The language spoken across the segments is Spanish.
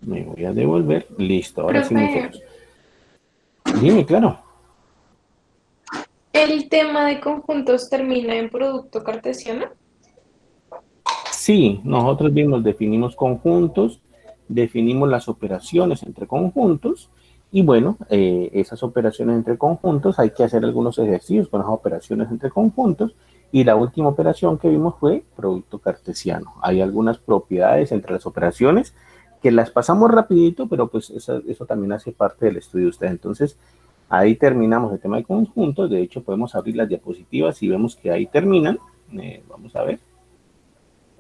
Me voy a devolver. Listo, ahora sí Profe, iniciamos. Dime, claro. ¿el tema de conjuntos termina en producto cartesiano? Sí, nosotros mismos definimos conjuntos, definimos las operaciones entre conjuntos y bueno, esas operaciones entre conjuntos hay que hacer algunos ejercicios con las operaciones entre conjuntos y la última operación que vimos fue producto cartesiano. Hay algunas propiedades entre las operaciones que las pasamos rapidito, pero pues eso también hace parte del estudio de ustedes. Entonces, ahí terminamos el tema de conjuntos. De hecho, podemos abrir las diapositivas y vemos que ahí terminan. Vamos a ver.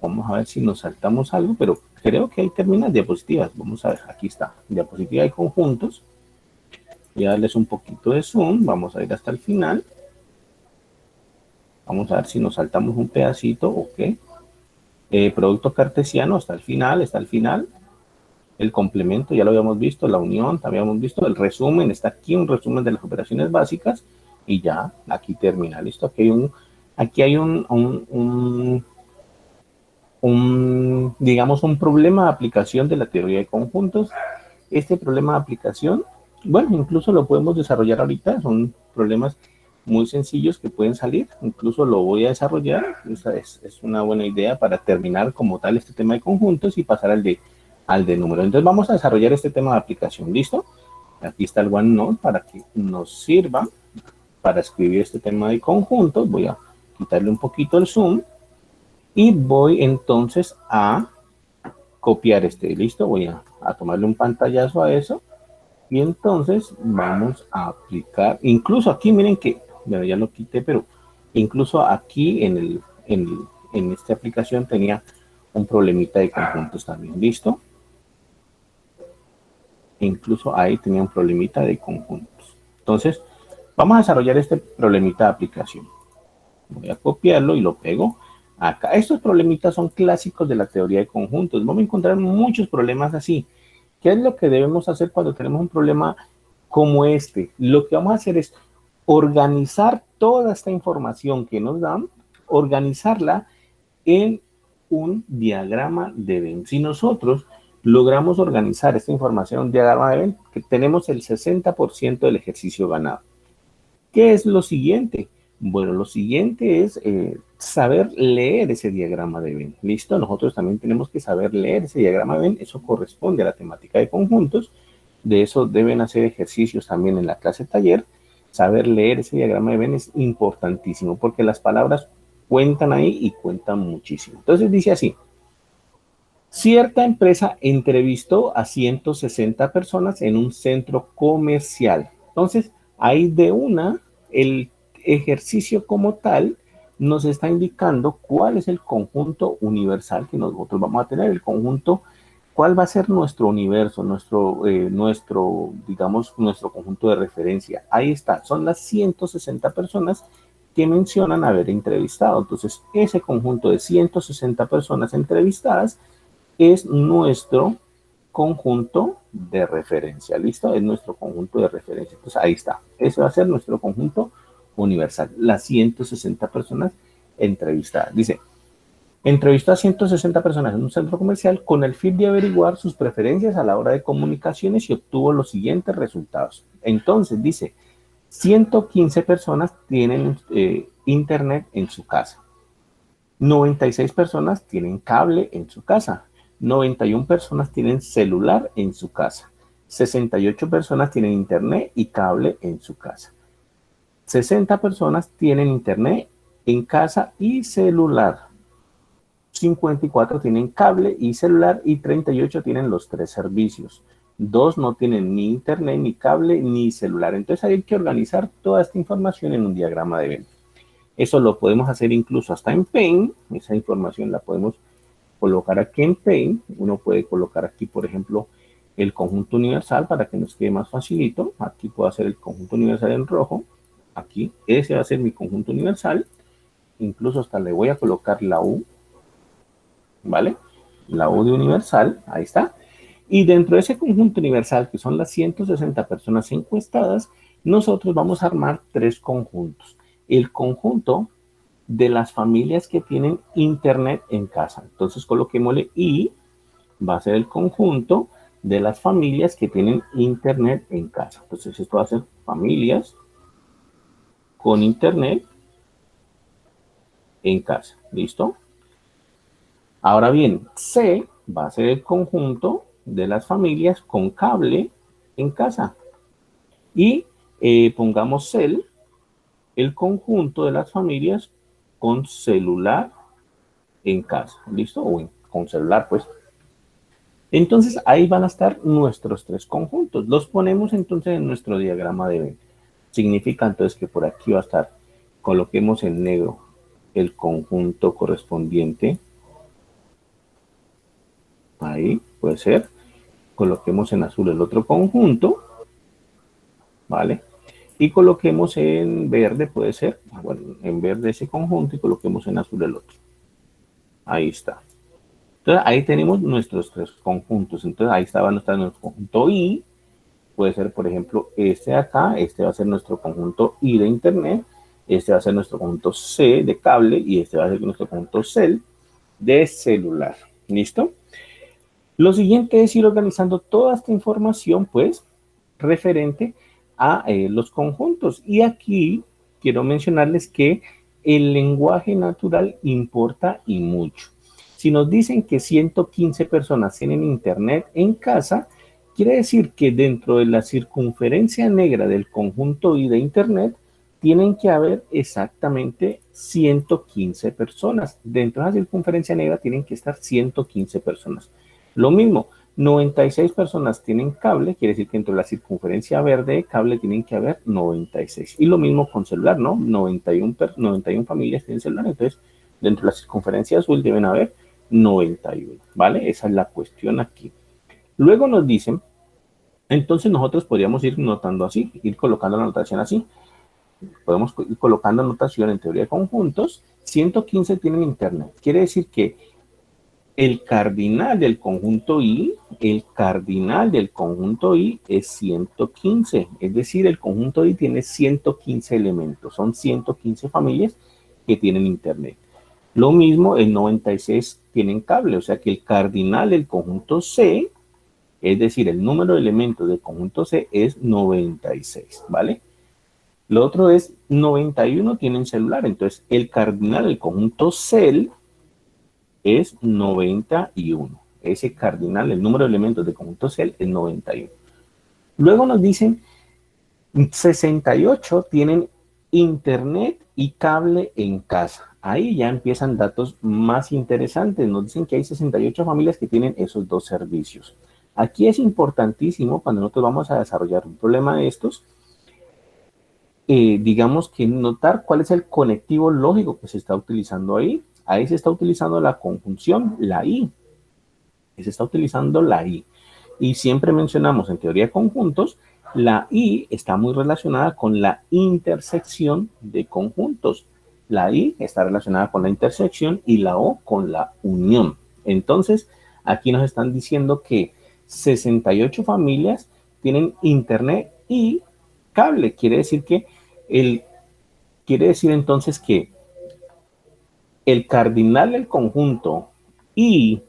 Vamos a ver si nos saltamos algo, pero creo que ahí terminan diapositivas. Vamos a ver, aquí está. Diapositiva de conjuntos. Voy a darles un poquito de zoom. Vamos a ir hasta el final. Vamos a ver si nos saltamos un pedacito. Ok. Producto cartesiano hasta el final, está al final. El complemento, ya lo habíamos visto. La unión, también habíamos visto. El resumen, está aquí un resumen de las operaciones básicas. Y ya, aquí termina. Listo. Aquí hay digamos, un problema de aplicación de la teoría de conjuntos. Este problema de aplicación, bueno, incluso lo podemos desarrollar ahorita, son problemas muy sencillos que pueden salir, incluso lo voy a desarrollar, es una buena idea para terminar como tal este tema de conjuntos y pasar al de números. Entonces vamos a desarrollar este tema de aplicación, ¿listo? Aquí está el OneNote para que nos sirva para escribir este tema de conjuntos. Voy a quitarle un poquito el zoom y voy entonces a copiar listo, voy a tomarle un pantallazo a eso y entonces vamos a aplicar, incluso aquí miren que, bueno, ya lo quité, pero incluso aquí en esta aplicación tenía un problemita de conjuntos también, listo, incluso ahí tenía un problemita de conjuntos. Entonces, vamos a desarrollar este problemita de aplicación. Voy a copiarlo y lo pego acá. Estos problemitas son clásicos de la teoría de conjuntos. Vamos a encontrar muchos problemas así. ¿Qué es lo que debemos hacer cuando tenemos un problema como este? Lo que vamos a hacer es organizar toda esta información que nos dan, organizarla en un diagrama de Venn. Si nosotros logramos organizar esta información en un diagrama de Venn, que tenemos el 60% del ejercicio ganado. ¿Qué es lo siguiente? Bueno, lo siguiente es saber leer ese diagrama de Venn. ¿Listo? Nosotros también tenemos que saber leer ese diagrama de Venn. Eso corresponde a la temática de conjuntos. De eso deben hacer ejercicios también en la clase taller. Saber leer ese diagrama de Venn es importantísimo porque las palabras cuentan ahí y cuentan muchísimo. Entonces dice así, cierta empresa entrevistó a 160 personas en un centro comercial. Entonces, ahí de una, el ejercicio como tal nos está indicando cuál es el conjunto universal que nosotros vamos a tener, el conjunto, cuál va a ser nuestro universo, digamos, nuestro conjunto de referencia. Ahí está, son las 160 personas que mencionan haber entrevistado. Entonces, ese conjunto de 160 personas entrevistadas es nuestro conjunto de referencia. ¿Listo? Es nuestro conjunto de referencia. Entonces ahí está. Ese va a ser nuestro conjunto universal. Las 160 personas entrevistadas. Dice, entrevistó a 160 personas en un centro comercial con el fin de averiguar sus preferencias a la hora de comunicaciones y obtuvo los siguientes resultados. Entonces dice, 115 personas tienen internet en su casa. 96 personas tienen cable en su casa. 91 personas tienen celular en su casa. 68 personas tienen internet y cable en su casa. 60 personas tienen internet en casa y celular. 54 tienen cable y celular y 38 tienen los tres servicios. Dos no tienen ni internet, ni cable, ni celular. Entonces hay que organizar toda esta información en un diagrama de Venn. Eso lo podemos hacer incluso hasta en Paint. Esa información la podemos colocar aquí en Paint. Uno puede colocar aquí, por ejemplo, el conjunto universal para que nos quede más facilito. Aquí puedo hacer el conjunto universal en rojo. Aquí, ese va a ser mi conjunto universal. Incluso hasta le voy a colocar la U, ¿vale? La U de universal, ahí está. Y dentro de ese conjunto universal, que son las 160 personas encuestadas, nosotros vamos a armar tres conjuntos. El conjunto de las familias que tienen internet en casa. Entonces coloquémosle I, va a ser el conjunto de las familias que tienen internet en casa. Entonces esto va a ser familias con internet en casa. ¿Listo? Ahora bien, C va a ser el conjunto de las familias con cable en casa. Y pongamos CEL, el conjunto de las familias con celular en casa. ¿Listo? O con celular, pues. Entonces, ahí van a estar nuestros tres conjuntos. Los ponemos entonces en nuestro diagrama de Venn. Significa entonces que por aquí va a estar, coloquemos en negro el conjunto correspondiente. Ahí puede ser. Coloquemos en azul el otro conjunto. ¿Vale? Y coloquemos en verde, puede ser. Bueno, en verde ese conjunto y coloquemos en azul el otro. Ahí está. Entonces, ahí tenemos nuestros tres conjuntos. Entonces, ahí estaba nuestro conjunto I. Puede ser, por ejemplo, este de acá. Este va a ser nuestro conjunto I de internet. Este va a ser nuestro conjunto C de cable. Y este va a ser nuestro conjunto CEL de celular. ¿Listo? Lo siguiente es ir organizando toda esta información, pues, referente a los conjuntos. Y aquí quiero mencionarles que el lenguaje natural importa y mucho. Si nos dicen que 115 personas tienen internet en casa, quiere decir que dentro de la circunferencia negra del conjunto I de internet, tienen que haber exactamente 115 personas. Dentro de la circunferencia negra tienen que estar 115 personas. Lo mismo, 96 personas tienen cable, quiere decir que dentro de la circunferencia verde de cable tienen que haber 96. Y lo mismo con celular, ¿no? 91 familias tienen celular, entonces dentro de la circunferencia azul deben haber 91, ¿vale? Esa es la cuestión aquí. Luego nos dicen, entonces nosotros podríamos ir notando así, ir colocando la notación así. Podemos ir colocando notación en teoría de conjuntos. 115 tienen internet. Quiere decir que el cardinal del conjunto I, es 115. Es decir, el conjunto I tiene 115 elementos. Son 115 familias que tienen internet. Lo mismo, el 96 tienen cable. O sea que el cardinal del conjunto C, es decir, el número de elementos del conjunto C es 96, ¿vale? Lo otro es 91 tienen celular. Entonces, el cardinal del conjunto CEL es 91. Ese cardinal, el número de elementos del conjunto CEL es 91. Luego nos dicen 68 tienen internet y cable en casa. Ahí ya empiezan datos más interesantes. Nos dicen que hay 68 familias que tienen esos dos servicios. Aquí es importantísimo cuando nosotros vamos a desarrollar un problema de estos, digamos que notar cuál es el conectivo lógico que se está utilizando ahí. Ahí se está utilizando la conjunción, la I. Se está utilizando la I. Y siempre mencionamos en teoría de conjuntos, la I está muy relacionada con la intersección de conjuntos. La I está relacionada con la intersección y la O con la unión. Entonces, aquí nos están diciendo que 68 familias tienen internet y cable. Quiere decir entonces que el cardinal del conjunto I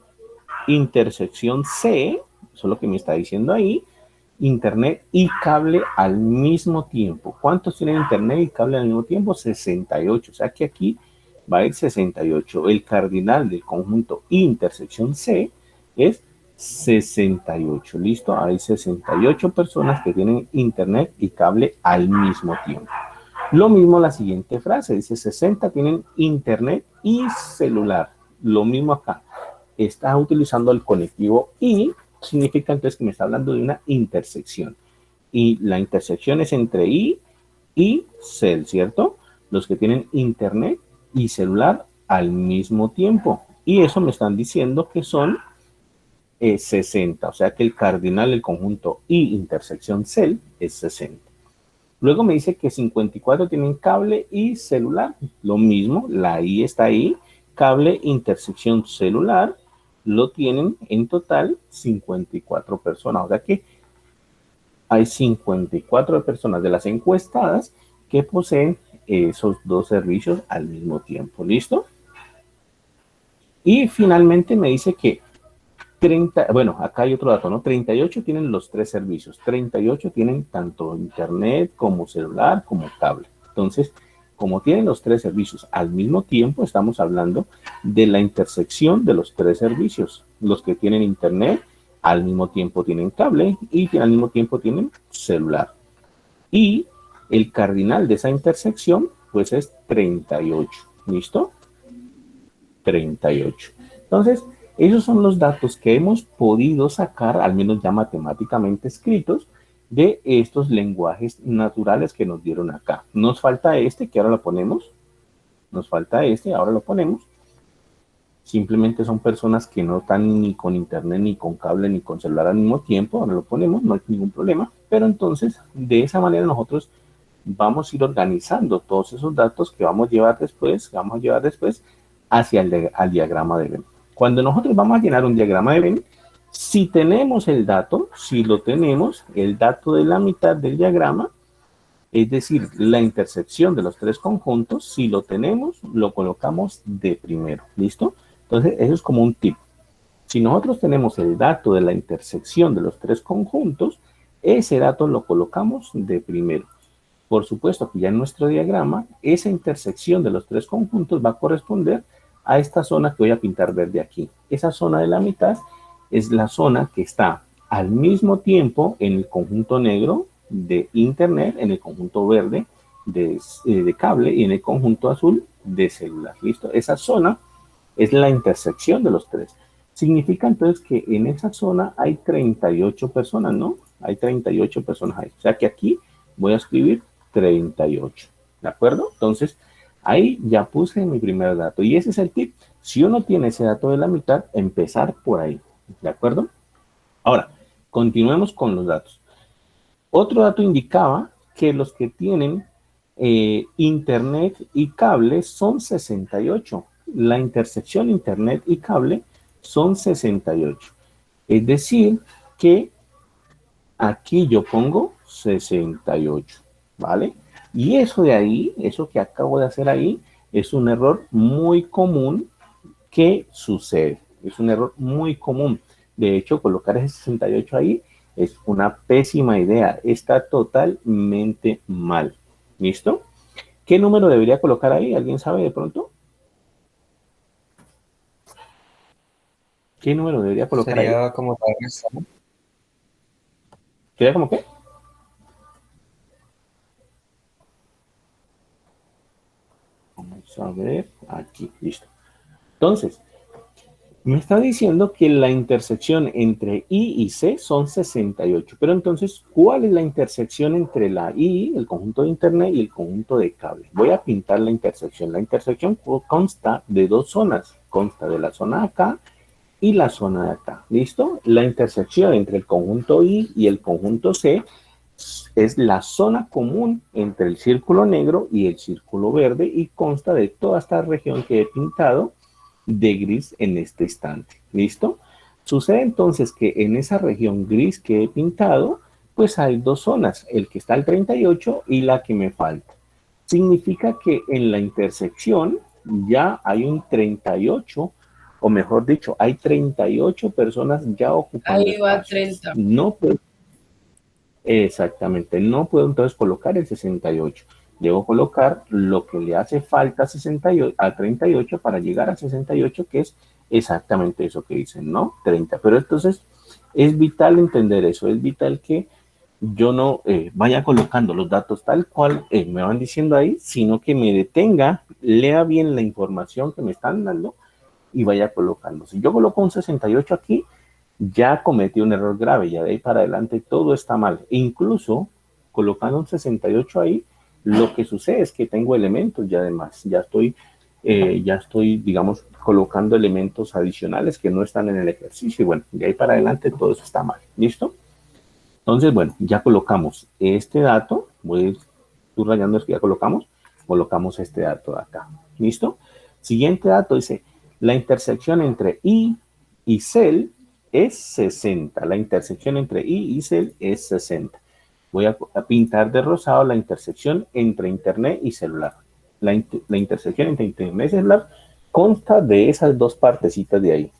intersección C, eso es lo que me está diciendo ahí, internet y cable al mismo tiempo. ¿Cuántos tienen internet y cable al mismo tiempo? 68. O sea que aquí va a ir 68. El cardinal del conjunto I intersección C es 68. ¿Listo? Hay 68 personas que tienen internet y cable al mismo tiempo. Lo mismo la siguiente frase, dice 60 tienen internet y celular. Lo mismo acá. Está utilizando el conectivo y significa entonces que me está hablando de una intersección. Y la intersección es entre I y CEL, ¿cierto? Los que tienen internet y celular al mismo tiempo. Y eso me están diciendo que son 60. O sea que el cardinal del conjunto I intersección CEL es 60. Luego me dice que 54 tienen cable y celular. Lo mismo, la I está ahí. Cable, intersección, celular. Lo tienen en total 54 personas. O sea que hay 54 personas de las encuestadas que poseen esos dos servicios al mismo tiempo. ¿Listo? Y finalmente me dice que Bueno, acá hay otro dato, ¿no? 38 tienen los tres servicios. 38 tienen tanto internet como celular como cable. Entonces, como tienen los tres servicios al mismo tiempo, estamos hablando de la intersección de los tres servicios. Los que tienen internet al mismo tiempo tienen cable y al mismo tiempo tienen celular. Y el cardinal de esa intersección, pues es 38. ¿Listo? 38. Entonces, esos son los datos que hemos podido sacar, al menos ya matemáticamente escritos, de estos lenguajes naturales que nos dieron acá. Nos falta este, que ahora lo ponemos. Nos falta este, ahora lo ponemos. Simplemente son personas que no están ni con internet, ni con cable, ni con celular al mismo tiempo. Ahora lo ponemos, no hay ningún problema. Pero entonces, de esa manera nosotros vamos a ir organizando todos esos datos que vamos a llevar después, hacia al diagrama de Venn. Cuando nosotros vamos a llenar un diagrama de Venn, si tenemos el dato, si lo tenemos, el dato de la mitad del diagrama, es decir, la intersección de los tres conjuntos, si lo tenemos, lo colocamos de primero. ¿Listo? Entonces, eso es como un tip. Si nosotros tenemos el dato de la intersección de los tres conjuntos, ese dato lo colocamos de primero. Por supuesto que ya en nuestro diagrama, esa intersección de los tres conjuntos va a corresponder a esta zona que voy a pintar verde aquí. Esa zona de la mitad es la zona que está al mismo tiempo en el conjunto negro de internet, en el conjunto verde de cable y en el conjunto azul de celular. ¿Listo? Esa zona es la intersección de los tres. Significa entonces que en esa zona hay 38 personas, ¿no? Hay 38 personas ahí. O sea que aquí voy a escribir 38. ¿De acuerdo? Entonces, ahí ya puse mi primer dato. Y ese es el tip. Si uno tiene ese dato de la mitad, empezar por ahí. ¿De acuerdo? Ahora, continuemos con los datos. Otro dato indicaba que los que tienen internet y cable son 68. La intersección internet y cable son 68. Es decir, que aquí yo pongo 68, ¿vale? Y eso de ahí, eso que acabo de hacer ahí, es un error muy común que sucede. Es un error muy común. De hecho, colocar ese 68 ahí es una pésima idea. Está totalmente mal. ¿Listo? ¿Qué número debería colocar ahí? ¿Alguien sabe de pronto? ¿Qué número debería colocar ahí? Sería como tal esta, ¿no? ¿Sería como qué? Vamos a ver. Aquí, listo. Entonces, me está diciendo que la intersección entre I y C son 68. Pero entonces, ¿cuál es la intersección entre la I, el conjunto de internet, y el conjunto de cable? Voy a pintar la intersección. La intersección consta de dos zonas. Consta de la zona acá y la zona de acá. ¿Listo? La intersección entre el conjunto I y el conjunto C es la zona común entre el círculo negro y el círculo verde y consta de toda esta región que he pintado de gris en este instante. ¿Listo? Sucede entonces que en esa región gris que he pintado, pues hay dos zonas, el que está al 38 y la que me falta. Significa que en la intersección ya hay un 38, o mejor dicho, hay 38 personas ya ocupando Ahí va espacios. 30. No puedo, exactamente, no puedo entonces colocar el 68. Debo colocar lo que le hace falta a 68, a 38 para llegar a 68, que es exactamente eso que dicen, ¿no? 30. Pero entonces es vital entender eso, es vital que yo no vaya colocando los datos tal cual me van diciendo ahí, sino que me detenga, lea bien la información que me están dando y vaya colocando. Si yo coloco un 68 aquí, ya cometí un error grave, ya de ahí para adelante todo está mal. E incluso colocando un 68 ahí, lo que sucede es que tengo elementos ya además, ya estoy, digamos, colocando elementos adicionales que no están en el ejercicio y bueno, de ahí para adelante todo eso está mal. ¿Listo? Entonces, bueno, ya colocamos este dato, voy a ir subrayando que ya colocamos este dato de acá. ¿Listo? Siguiente dato dice, la intersección entre I y cel es 60. La intersección entre I y cel es 60. Voy a pintar de rosado la intersección entre internet y celular. La intersección entre internet y celular consta de esas dos partecitas de ahí.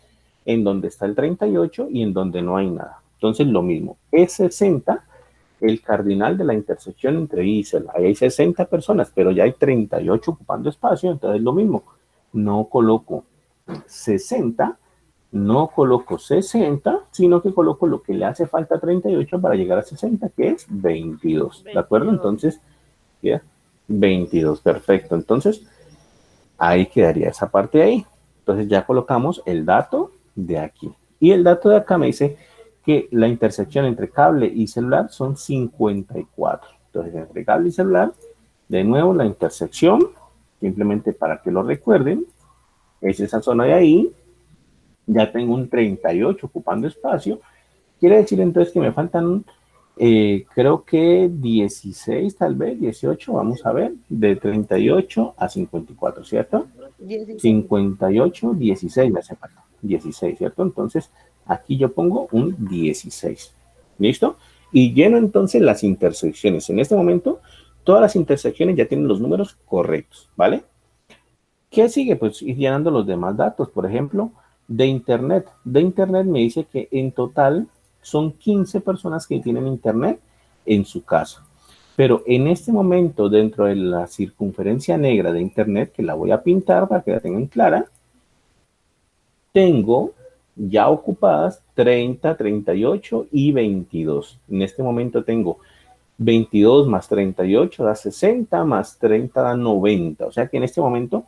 en donde está el 38 y en donde no hay nada. Entonces, lo mismo, es 60 el cardinal de la intersección entre I y C. Ahí hay 60 personas, pero ya hay 38 ocupando espacio, entonces lo mismo. No coloco 60, no coloco 60, sino que coloco lo que le hace falta a 38 para llegar a 60, que es 22. ¿De acuerdo? Entonces, ya, 22, perfecto. Entonces, ahí quedaría esa parte de ahí. Entonces ya colocamos el dato de aquí. Y el dato de acá me dice que la intersección entre cable y celular son 54. Entonces, entre cable y celular, de nuevo la intersección, simplemente para que lo recuerden, es esa zona de ahí. Ya tengo un 38 ocupando espacio. Quiere decir entonces que me faltan, creo que 16, tal vez, 18, vamos a ver, de 38 a 54, ¿cierto? 16. 58, 16 me hace falta. 16, ¿cierto? Entonces, aquí yo pongo un 16. ¿Listo? Y lleno entonces las intersecciones. En este momento, todas las intersecciones ya tienen los números correctos, ¿vale? ¿Qué sigue? Pues ir llenando los demás datos. Por ejemplo, de Internet. De Internet me dice que en total son 15 personas que tienen Internet en su casa. Pero en este momento, dentro de la circunferencia negra de Internet, que la voy a pintar para que la tengan clara, tengo ya ocupadas 30, 38 y 22. En este momento tengo 22 más 38 da 60, más 30 da 90. O sea que en este momento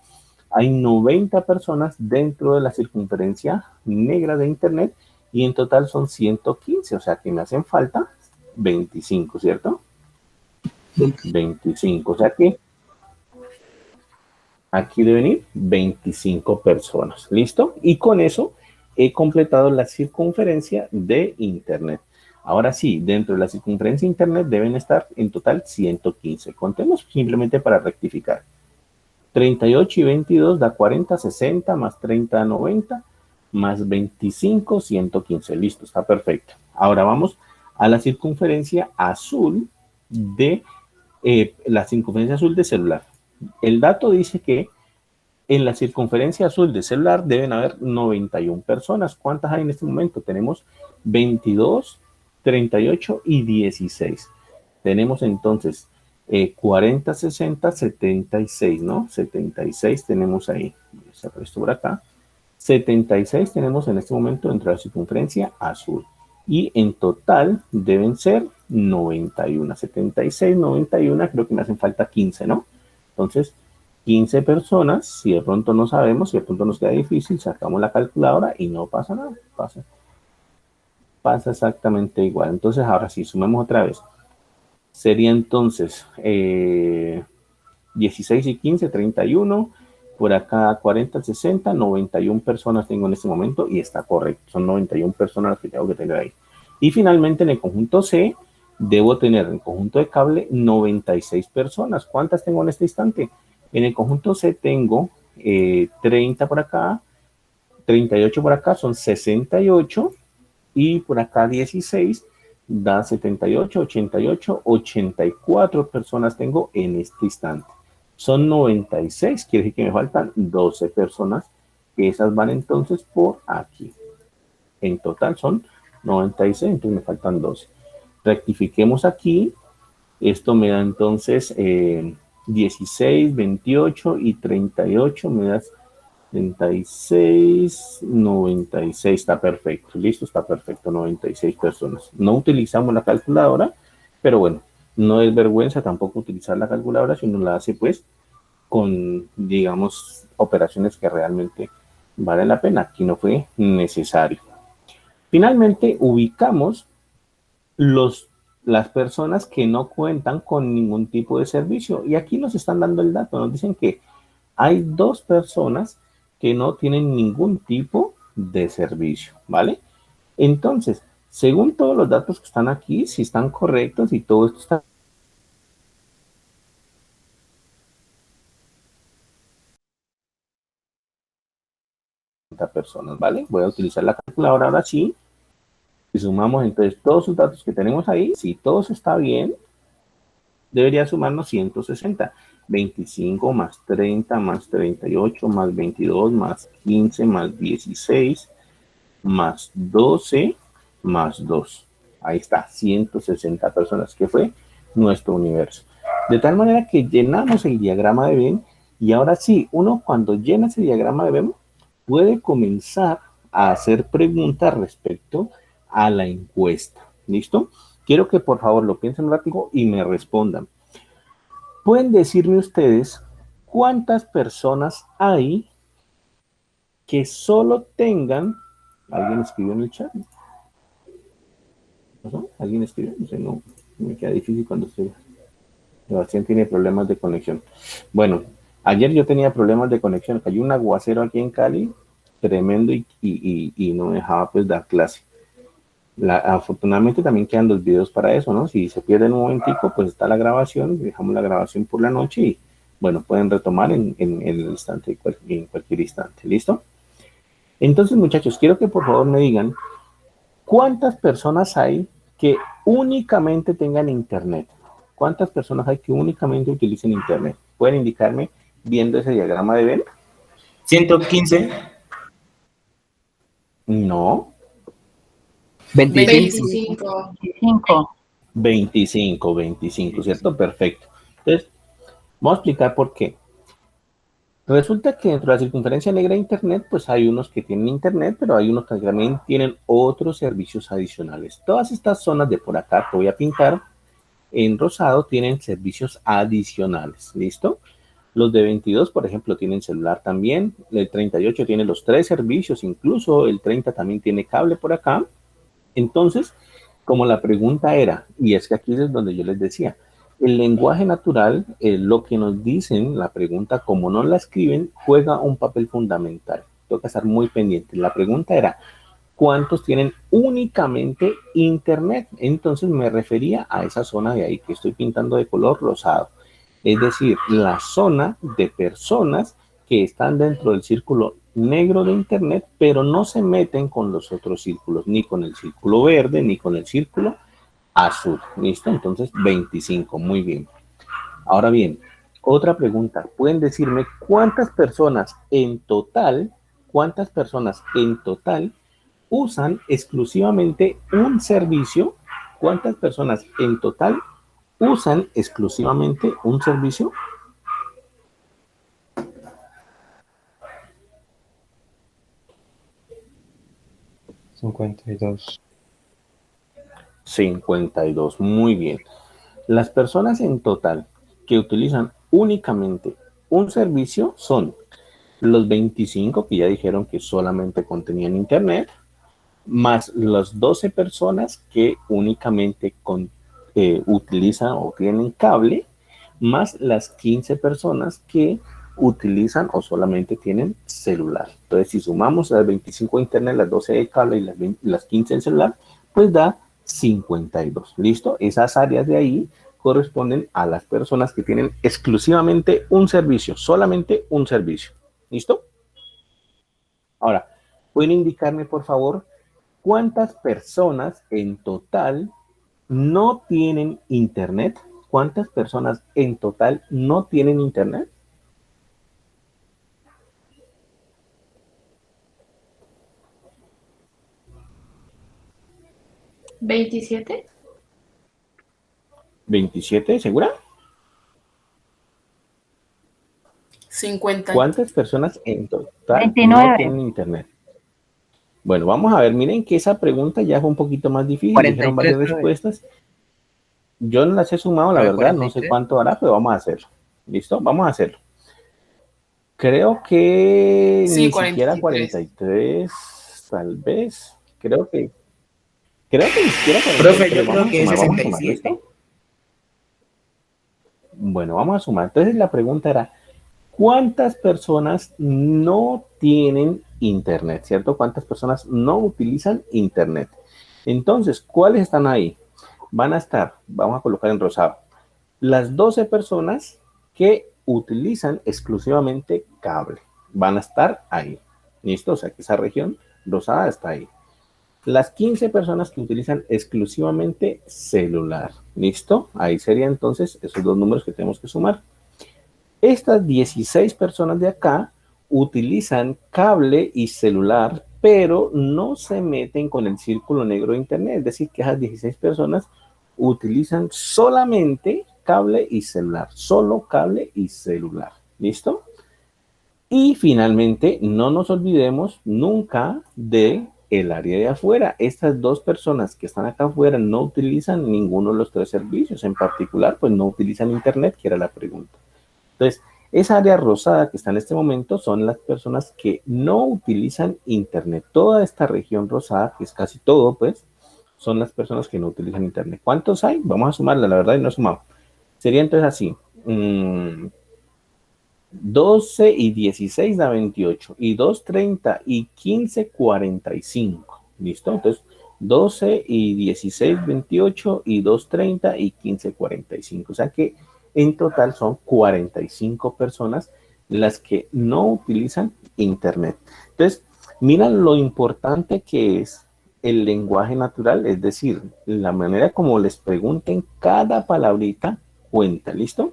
hay 90 personas dentro de la circunferencia negra de Internet y en total son 115. O sea que me hacen falta 25, ¿cierto? 25. O sea que aquí deben ir 25 personas. ¿Listo? Y con eso he completado la circunferencia de Internet. Ahora sí, dentro de la circunferencia de Internet deben estar en total 115. Contemos simplemente para rectificar. 38 y 22 da 40, 60, más 30 da 90, más 25, 115. Listo, está perfecto. Ahora vamos a la circunferencia azul de la circunferencia azul de celular. El dato dice que en la circunferencia azul de celular deben haber 91 personas. ¿Cuántas hay en este momento? Tenemos 22, 38 y 16. Tenemos entonces 40, 60, 76, ¿no? 76 tenemos ahí. Voy a sacar esto por acá. 76 tenemos en este momento dentro de la circunferencia azul. Y en total deben ser 91. 76, 91, creo que me hacen falta 15, ¿no? Entonces, 15 personas, si de pronto no sabemos, si de pronto nos queda difícil, sacamos la calculadora y no pasa nada. Pasa exactamente igual. Entonces, ahora sí, sumemos otra vez. Sería entonces 16 y 15, 31. Por acá 40, 60, 91 personas tengo en este momento y está correcto. Son 91 personas las que tengo que tener ahí. Y finalmente en el conjunto C debo tener en el conjunto de cable 96 personas. ¿Cuántas tengo en este instante? En el conjunto C tengo 30 por acá, 38 por acá, son 68 y por acá 16 da 78, 88, 84 personas tengo en este instante. Son 96, quiere decir que me faltan 12 personas, que esas van entonces por aquí. En total son 96, entonces me faltan 12. Rectifiquemos aquí, esto me da entonces 16, 28 y 38, me da 36, 96, está perfecto, listo, está perfecto, 96 personas. No utilizamos la calculadora, pero bueno, no es vergüenza tampoco utilizar la calculadora si uno la hace pues con, digamos, operaciones que realmente valen la pena. Aquí no fue necesario. Finalmente, ubicamos las personas que no cuentan con ningún tipo de servicio y aquí nos están dando el dato, nos dicen que hay 2 personas que no tienen ningún tipo de servicio, ¿vale? Entonces, según todos los datos que están aquí, si están correctos y todo esto está personas, ¿vale? Voy a utilizar la calculadora ahora sí. Y sumamos entonces todos los datos que tenemos ahí. Si todo está bien, debería sumarnos 160. 25 más 30 más 38 más 22 más 15 más 16 más 12 más 2. Ahí está, 160 personas, que fue nuestro universo. De tal manera que llenamos el diagrama de Venn y ahora sí, uno cuando llena ese diagrama de Venn puede comenzar a hacer preguntas respecto a la encuesta. ¿Listo? Quiero que por favor lo piensen un ratito y me respondan. ¿Pueden decirme ustedes cuántas personas hay que solo tengan... ¿Alguien escribió en el chat? ¿No? ¿Alguien escribió? No sé, no, me queda difícil cuando estoy... Sebastián tiene problemas de conexión. Bueno, ayer yo tenía problemas de conexión. Cayó un aguacero aquí en Cali, tremendo, y no me dejaba pues dar clase. Afortunadamente también quedan los videos para eso, ¿no? Si se pierden un momentico, pues está la grabación, dejamos la grabación por la noche y, bueno, pueden retomar en el instante, en cualquier instante. ¿Listo? Entonces, muchachos, quiero que por favor me digan cuántas personas hay que únicamente tengan internet. ¿Cuántas personas hay que únicamente utilicen internet? ¿Pueden indicarme viendo ese diagrama de Venn? 115. No. 25. 25, ¿cierto? Perfecto. Entonces, vamos a explicar por qué. Resulta que dentro de la circunferencia negra de Internet, pues hay unos que tienen Internet, pero hay unos que también tienen otros servicios adicionales. Todas estas zonas de por acá que voy a pintar en rosado tienen servicios adicionales. ¿Listo? Los de 22, por ejemplo, tienen celular también. El 38 tiene los 3 servicios, incluso el 30 también tiene cable por acá. Entonces, como la pregunta era, y es que aquí es donde yo les decía, el lenguaje natural, lo que nos dicen, la pregunta, como no la escriben, juega un papel fundamental. Tengo que estar muy pendiente. La pregunta era, ¿cuántos tienen únicamente internet? Entonces me refería a esa zona de ahí que estoy pintando de color rosado. Es decir, la zona de personas que están dentro del círculo negro de internet, pero no se meten con los otros círculos, ni con el círculo verde, ni con el círculo azul. ¿Listo? Entonces, 25. Muy bien. Ahora bien, otra pregunta. ¿Pueden decirme cuántas personas en total usan exclusivamente un servicio? ¿Cuántas personas en total usan exclusivamente un servicio? $52. 52. Muy bien. Las personas en total que utilizan únicamente un servicio son los 25 que ya dijeron que solamente contenían internet, más las 12 personas que únicamente utilizan o tienen cable, más las 15 personas que utilizan o solamente tienen celular. Entonces, si sumamos las 25 de internet, las 12 de cable y las 15 en celular, pues da 52. ¿Listo? Esas áreas de ahí corresponden a las personas que tienen exclusivamente un servicio, solamente un servicio. ¿Listo? Ahora, ¿pueden indicarme, por favor, cuántas personas en total no tienen internet? ¿Cuántas personas en total no tienen internet? ¿27? 27, ¿segura? 50. ¿Cuántas personas en total 29. no tienen internet? Bueno, vamos a ver, miren que esa pregunta ya fue un poquito más difícil, 43, dijeron varias respuestas. Yo no las he sumado, la verdad, no sé cuánto hará, pero vamos a hacerlo. ¿Listo? Vamos a hacerlo. Creo que Sí, ni 43. siquiera 43, tal vez. Creo que ni siquiera 43. Profe, yo creo Vamos a que es sumar, vamos a sumar, 67. ¿listo? Bueno, vamos a sumar. Entonces la pregunta era, ¿cuántas personas no tienen internet? ¿Cierto? ¿Cuántas personas no utilizan internet? Entonces, ¿cuáles están ahí? Van a estar, vamos a colocar en rosado, las 12 personas que utilizan exclusivamente cable. Van a estar ahí. ¿Listo? O sea que esa región rosada está ahí. Las 15 personas que utilizan exclusivamente celular. ¿Listo? Ahí serían entonces esos dos números que tenemos que sumar. Estas 16 personas de acá utilizan cable y celular pero no se meten con el círculo negro de Internet, es decir, que esas 16 personas utilizan solamente cable y celular, solo cable y celular, ¿listo? Y finalmente, no nos olvidemos nunca de el área de afuera. Estas dos personas que están acá afuera no utilizan ninguno de los tres servicios, en particular, pues no utilizan Internet, que era la pregunta. Entonces, esa área rosada que está en este momento son las personas que no utilizan Internet. Toda esta región rosada, que es casi todo, pues, son las personas que no utilizan Internet. ¿Cuántos hay? Vamos a sumarla, la verdad, y no he sumado. Sería entonces así. 12 y 16 da 28. Y 2, 30 y 15, 45. ¿Listo? Entonces, 12 y 16, 28 y 2, 30 y 15, 45. O sea que en total son 45 personas las que no utilizan Internet. Entonces, miran lo importante que es el lenguaje natural, es decir, la manera como les pregunten cada palabrita cuenta, ¿listo?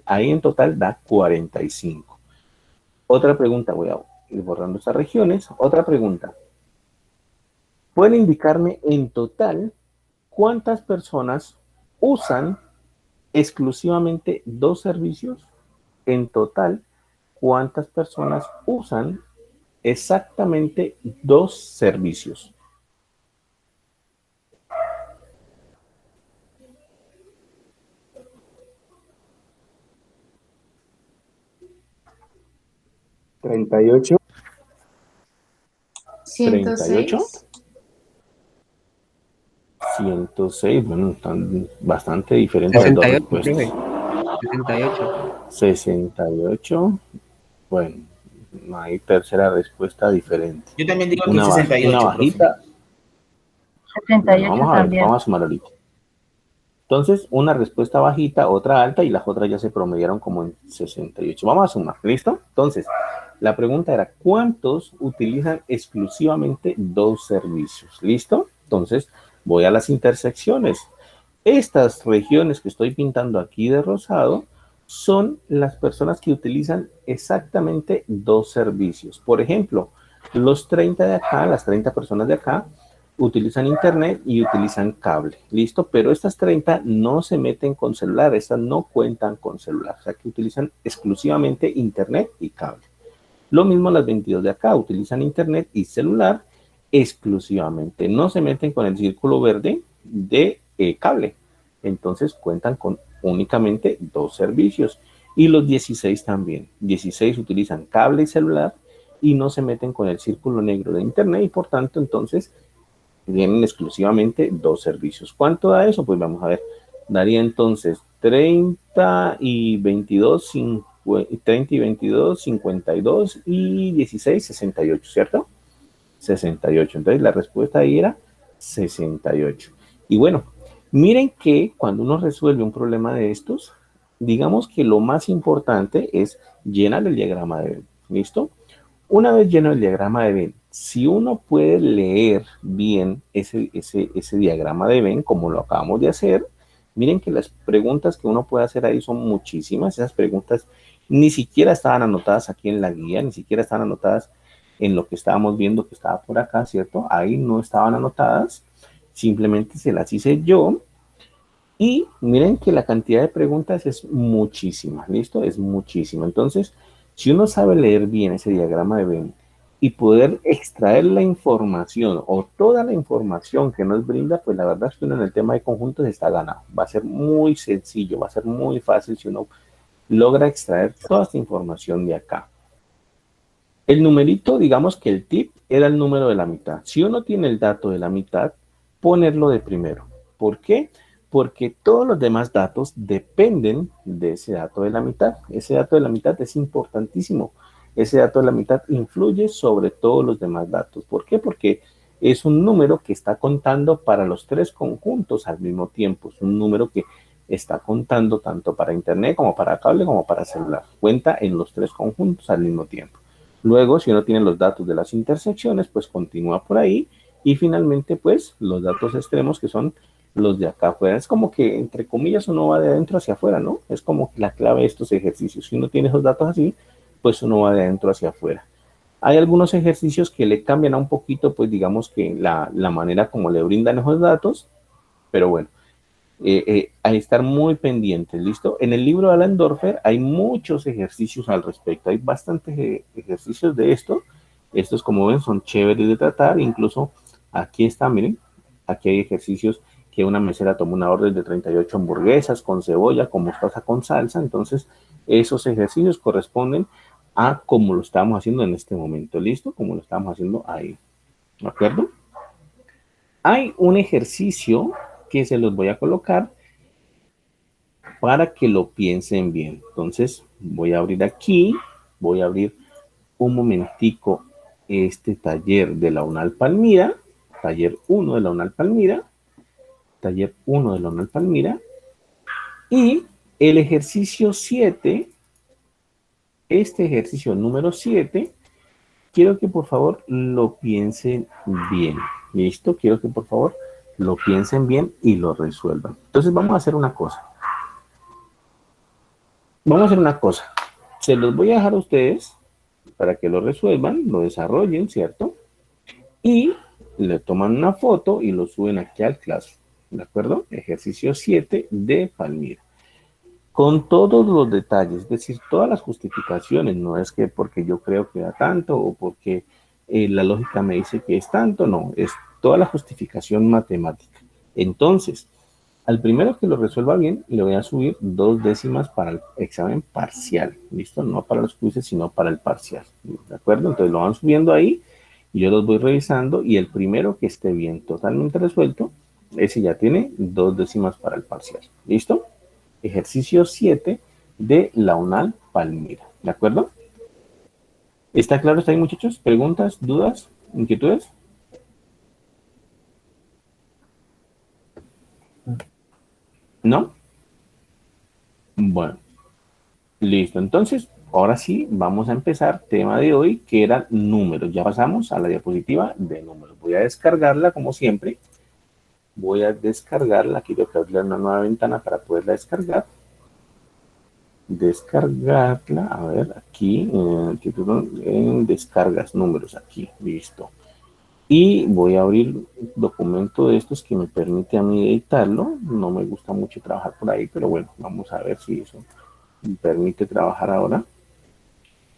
Ahí en total da 45. Otra pregunta, voy a ir borrando estas regiones. Otra pregunta. ¿Pueden indicarme en total cuántas personas usan exclusivamente dos servicios? En total, ¿cuántas personas usan exactamente dos servicios? ¿38? 38. 106. 106, bueno, están bastante diferentes las dos 68, respuestas. profe. 68. 68. Bueno, no hay tercera respuesta diferente. Yo también digo que Una 68, bajita. 78 Vamos a ver, también. vamos a sumar ahorita. Entonces, una respuesta bajita, otra alta y las otras ya se promediaron como en 68. Vamos a sumar, ¿listo? Entonces, la pregunta era, ¿cuántos utilizan exclusivamente dos servicios? ¿Listo? Entonces, voy a las intersecciones. Estas regiones que estoy pintando aquí de rosado son las personas que utilizan exactamente dos servicios. Por ejemplo, los 30 de acá, las 30 personas de acá, utilizan Internet y utilizan cable, ¿listo? Pero estas 30 no se meten con celular, estas no cuentan con celular, o sea que utilizan exclusivamente Internet y cable. Lo mismo las 22 de acá, utilizan Internet y celular exclusivamente, no se meten con el círculo verde de cable, entonces cuentan con únicamente dos servicios. Y los 16 también, 16 utilizan cable y celular y no se meten con el círculo negro de Internet y por tanto entonces tienen exclusivamente dos servicios. ¿Cuánto da eso? Pues vamos a ver. Daría entonces 30 y 22, 30 y 22, 52 y 16, 68, ¿cierto? 68. Entonces la respuesta ahí era 68. Y bueno, miren que cuando uno resuelve un problema de estos, digamos que lo más importante es llenar el diagrama de Venn. ¿Listo? Una vez lleno el diagrama de Venn, si uno puede leer bien ese diagrama de Venn, como lo acabamos de hacer, miren que las preguntas que uno puede hacer ahí son muchísimas. Esas preguntas ni siquiera estaban anotadas aquí en la guía, ni siquiera estaban anotadas en lo que estábamos viendo que estaba por acá, ¿cierto? Ahí no estaban anotadas, simplemente se las hice yo. Y miren que la cantidad de preguntas es muchísima, ¿listo? Es muchísima. Entonces, si uno sabe leer bien ese diagrama de Venn y poder extraer la información o toda la información que nos brinda, pues la verdad es que uno en el tema de conjuntos está ganado. Va a ser muy sencillo, va a ser muy fácil si uno logra extraer toda esta información de acá. El numerito, digamos que el tip era el número de la mitad. Si uno tiene el dato de la mitad, ponerlo de primero. ¿Por qué? Porque todos los demás datos dependen de ese dato de la mitad. Ese dato de la mitad es importantísimo. Ese dato de la mitad influye sobre todos los demás datos. ¿Por qué? Porque es un número que está contando para los tres conjuntos al mismo tiempo. Es un número que está contando tanto para Internet como para cable como para celular. Cuenta en los tres conjuntos al mismo tiempo. Luego, si uno tiene los datos de las intersecciones, pues continúa por ahí. Y finalmente, pues, los datos extremos que son los de acá afuera. Es como que, entre comillas, uno va de adentro hacia afuera, ¿no? Es como que la clave de estos ejercicios. Si uno tiene esos datos así, pues uno va de adentro hacia afuera. Hay algunos ejercicios que le cambian a un poquito, pues digamos que la manera como le brindan esos datos, pero bueno, hay que estar muy pendientes, ¿listo? En el libro de Alan Dorfer hay muchos ejercicios al respecto, hay bastantes ejercicios de esto. Estos, como ven, son chéveres de tratar, incluso aquí está, miren, aquí hay ejercicios que una mesera tomó una orden de 38 hamburguesas con cebolla, con mostaza, con salsa, entonces esos ejercicios corresponden a como lo estamos haciendo en este momento, ¿listo? Como lo estamos haciendo ahí, ¿de acuerdo? Hay un ejercicio que se los voy a colocar para que lo piensen bien. Entonces, voy a abrir aquí, voy a abrir un momentico este taller de la UNAL Palmira, taller 1 de la UNAL Palmira, taller 1 de la UNAL Palmira, y el ejercicio 7, este ejercicio número 7, quiero que por favor lo piensen bien. ¿Listo? Quiero que por favor lo piensen bien y lo resuelvan. Entonces vamos a hacer una cosa. Vamos a hacer una cosa. Se los voy a dejar a ustedes para que lo resuelvan, lo desarrollen, ¿cierto? Y le toman una foto y lo suben aquí al Classroom. ¿De acuerdo? Ejercicio 7 de Palmira. Con todos los detalles, es decir, todas las justificaciones, no es que porque yo creo que da tanto o porque la lógica me dice que es tanto, no, es toda la justificación matemática. Entonces, al primero que lo resuelva bien, le voy a subir 2 décimas para el examen parcial, ¿listo? No para los quizzes, sino para el parcial, ¿de acuerdo? Entonces lo van subiendo ahí y yo los voy revisando y el primero que esté bien totalmente resuelto, ese ya tiene 2 décimas para el parcial, ¿listo? Ejercicio 7 de la UNAL Palmira, ¿de acuerdo? ¿Está claro hasta ahí, muchachos? ¿Preguntas, dudas, inquietudes? ¿No? Bueno, listo. Entonces, ahora sí, vamos a empezar tema de hoy, que eran números. Ya pasamos a la diapositiva de números. Voy a descargarla, como siempre. Voy a descargarla. Aquí tengo que abrir una nueva ventana para poderla descargar. Descargarla, a ver, aquí, en descargas, números, aquí, listo. Y voy a abrir un documento de estos que me permite a mí editarlo. No me gusta mucho trabajar por ahí, pero bueno, vamos a ver si eso me permite trabajar ahora.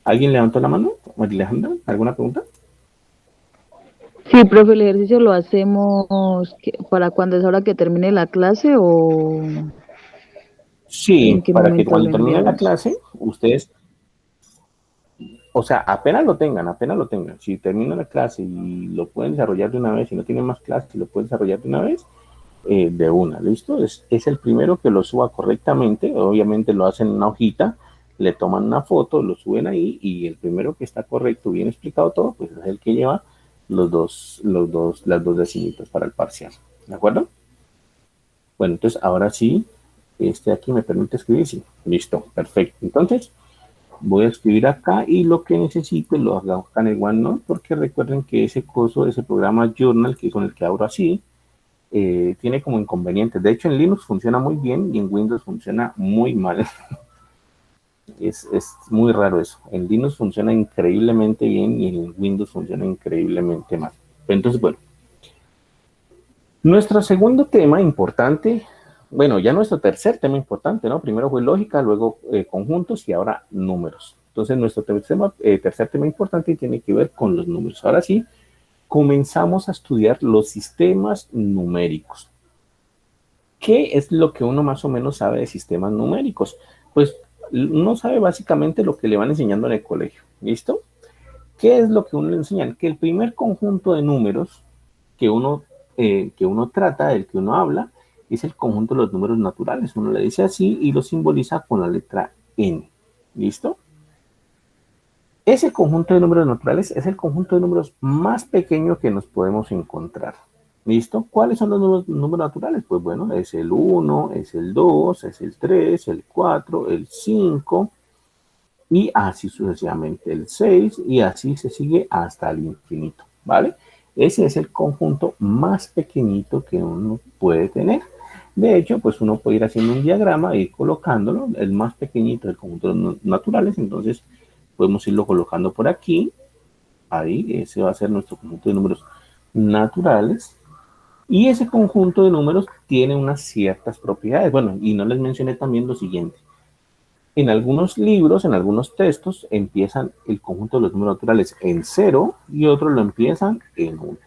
¿Alguien levantó la mano? Alejandra, ¿alguna pregunta? Sí, profe, el ejercicio lo hacemos para cuando es hora que termine la clase o Sí, en qué para que momento cuando lo termine la enviamos. clase, ustedes, o sea, apenas lo tengan, si termina la clase y lo pueden desarrollar de una vez, si no tienen más clases, si lo pueden desarrollar de una vez, de una, ¿listo? Es el primero que lo suba correctamente, obviamente lo hacen en una hojita, le toman una foto, lo suben ahí y el primero que está correcto, bien explicado todo, pues es el que lleva las dos decimitas para el parcial, ¿de acuerdo? Bueno, entonces ahora sí, aquí me permite escribir, sí, listo, perfecto. Entonces, voy a escribir acá y lo que necesito lo hago acá en el OneNote, porque recuerden que ese programa Journal, que es con el que abro así, tiene como inconvenientes. De hecho, en Linux funciona muy bien y en Windows funciona muy mal. Es muy raro eso. En Linux funciona increíblemente bien y en Windows funciona increíblemente mal. Entonces, bueno. Nuestro segundo tema importante, bueno, ya nuestro tercer tema importante, ¿no? Primero fue lógica, luego conjuntos y ahora números. Entonces, nuestro tercer tema importante tiene que ver con los números. Ahora sí, comenzamos a estudiar los sistemas numéricos. ¿Qué es lo que uno más o menos sabe de sistemas numéricos? Pues uno sabe básicamente lo que le van enseñando en el colegio, ¿listo? ¿Qué es lo que uno le enseñan? Que el primer conjunto de números que uno trata, del que uno habla, es el conjunto de los números naturales. Uno le dice así y lo simboliza con la letra N, ¿listo? Ese conjunto de números naturales es el conjunto de números más pequeño que nos podemos encontrar. ¿Listo? ¿Cuáles son los números naturales? Pues bueno, es el 1, es el 2, es el 3, el 4, el 5 y así sucesivamente el 6 y así se sigue hasta el infinito, ¿vale? Ese es el conjunto más pequeñito que uno puede tener. De hecho, pues uno puede ir haciendo un diagrama e ir colocándolo, el más pequeñito del conjunto naturales, entonces podemos irlo colocando por aquí Ahí, ese va a ser nuestro conjunto de números naturales. Y ese conjunto de números tiene unas ciertas propiedades. Bueno, y no les mencioné también lo siguiente. En algunos libros, en algunos textos, empiezan el conjunto de los números naturales en 0 y otros lo empiezan en 1.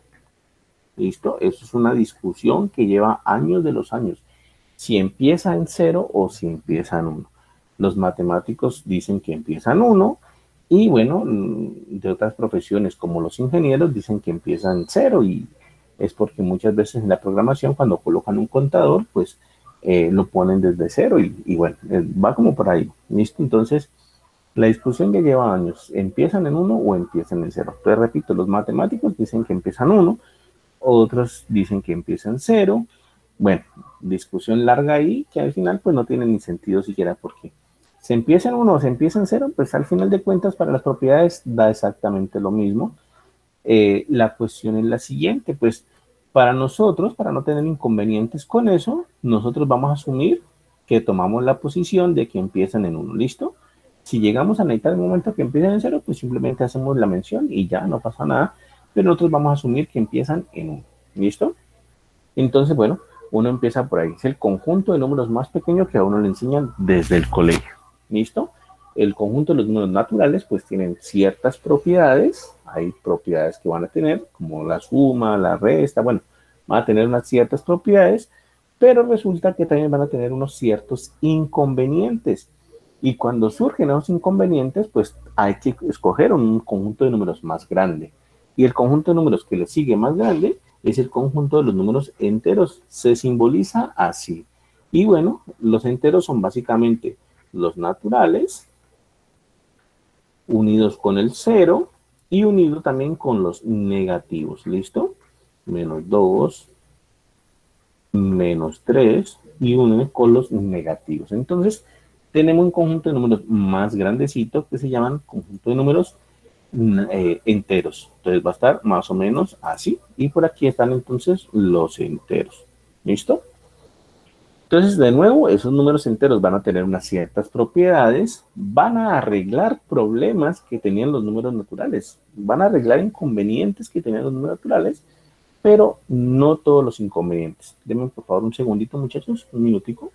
¿Listo? Eso es una discusión que lleva años de los años. Si empieza en 0 o si empieza en 1. Los matemáticos dicen que empieza en 1 y bueno, de otras profesiones como los ingenieros dicen que empieza en 0 y es porque muchas veces en la programación cuando colocan un contador, pues lo ponen desde 0 y bueno, va como por ahí. ¿Listo? Entonces, la discusión que lleva años, ¿empiezan en 1 o empiezan en 0? Entonces, repito, los matemáticos dicen que empiezan en 1, otros dicen que empiezan en 0. Bueno, discusión larga ahí que al final pues no tiene ni sentido siquiera porque se empieza en 1 o se empieza en 0, pues al final de cuentas para las propiedades da exactamente lo mismo. La cuestión es la siguiente, pues para nosotros, para no tener inconvenientes con eso, nosotros vamos a asumir que tomamos la posición de que empiezan en 1, ¿listo? Si llegamos a necesitar el momento que empiezan en 0, pues simplemente hacemos la mención y ya no pasa nada, pero nosotros vamos a asumir que empiezan en 1, ¿listo? Entonces, bueno, uno empieza por ahí, es el conjunto de números más pequeño que a uno le enseñan desde el colegio, ¿listo? El conjunto de los números naturales pues tienen ciertas propiedades, hay propiedades que van a tener como la suma, la resta, bueno, van a tener unas ciertas propiedades, pero resulta que también van a tener unos ciertos inconvenientes. Y cuando surgen esos inconvenientes, pues hay que escoger un conjunto de números más grande. Y el conjunto de números que le sigue más grande es el conjunto de los números enteros. Se simboliza así. Y bueno, los enteros son básicamente los naturales, unidos con el 0 y unido también con los negativos, ¿listo? Menos 2, menos 3 y uno con los negativos. Entonces, tenemos un conjunto de números más grandecito que se llaman conjunto de números enteros. Entonces va a estar más o menos así. Y por aquí están entonces los enteros. ¿Listo? Entonces, de nuevo, esos números enteros van a tener unas ciertas propiedades, van a arreglar problemas que tenían los números naturales, van a arreglar inconvenientes que tenían los números naturales, pero no todos los inconvenientes. Denme por favor un segundito, muchachos, un minutico.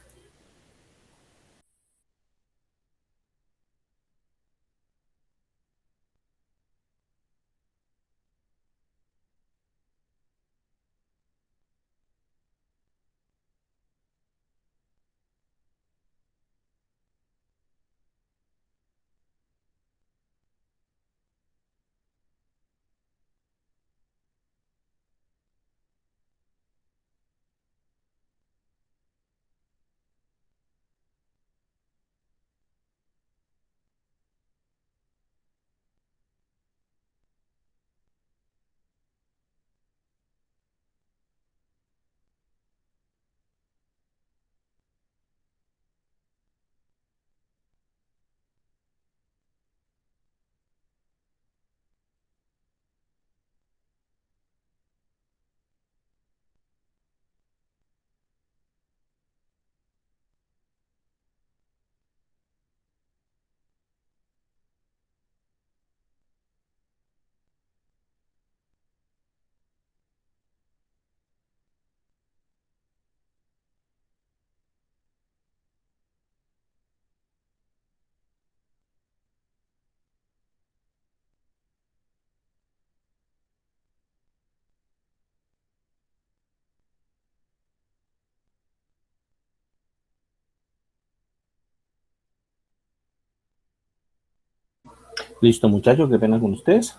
Listo, muchachos, qué pena con ustedes.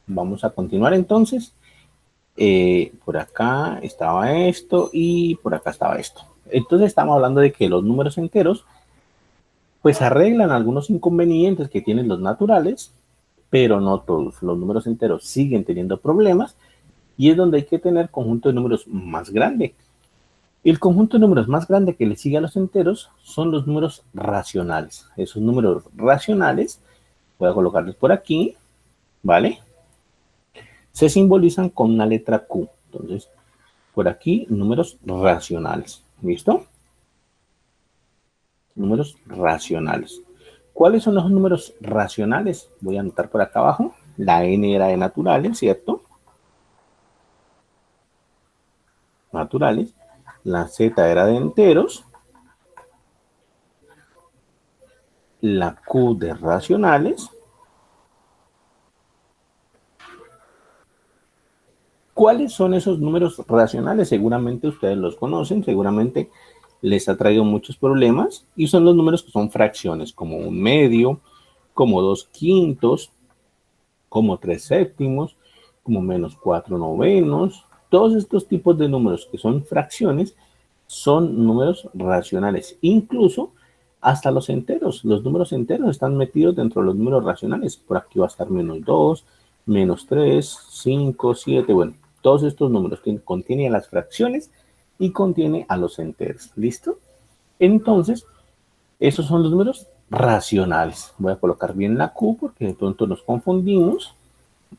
Vamos a continuar entonces. Por acá estaba esto y por acá estaba esto. Entonces estamos hablando de que los números enteros pues arreglan algunos inconvenientes que tienen los naturales, pero no todos. Los números enteros siguen teniendo problemas y es donde hay que tener conjunto de números más grande. El conjunto de números más grande que le sigue a los enteros son los números racionales. Esos números racionales, voy a colocarlos por aquí, ¿vale? Se simbolizan con una letra Q. Entonces, por aquí, números racionales. ¿Listo? Números racionales. ¿Cuáles son los números racionales? Voy a anotar por acá abajo. la n era de naturales, ¿cierto? Naturales. La z era de enteros. La q de racionales. ¿Cuáles son esos números racionales? Seguramente ustedes los conocen, seguramente les ha traído muchos problemas, y son los números que son fracciones, como 1/2, como 2/5, como 3/7, como -4/9. Todos estos tipos de números que son fracciones son números racionales. Incluso hasta los enteros, los números enteros están metidos dentro de los números racionales. Por aquí va a estar -2, -3, 5, 7, bueno, todos estos números que contienen las fracciones y contiene a los enteros. ¿Listo? Entonces, esos son los números racionales. Voy a colocar bien la Q porque de pronto nos confundimos.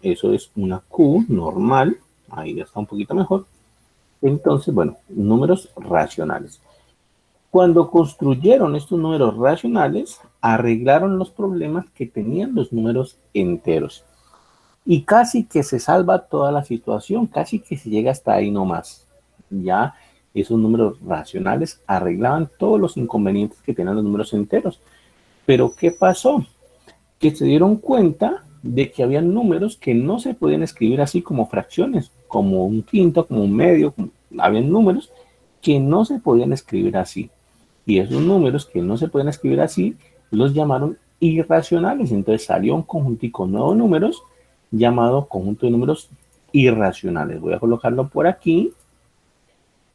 Eso es una Q normal. Ahí ya está un poquito mejor. Entonces, bueno, números racionales. Cuando construyeron estos números racionales, arreglaron los problemas que tenían los números enteros. Y casi que se salva toda la situación, casi que se llega hasta ahí nomás. Ya esos números racionales arreglaban todos los inconvenientes que tenían los números enteros. Pero ¿qué pasó? Que se dieron cuenta de que había números que no se podían escribir así como fracciones, como 1/5, como 1/2. Habían números que no se podían escribir así. Y esos números que no se podían escribir así los llamaron irracionales. Entonces salió un conjuntico nuevo de números llamado conjunto de números irracionales. Voy a colocarlo por aquí.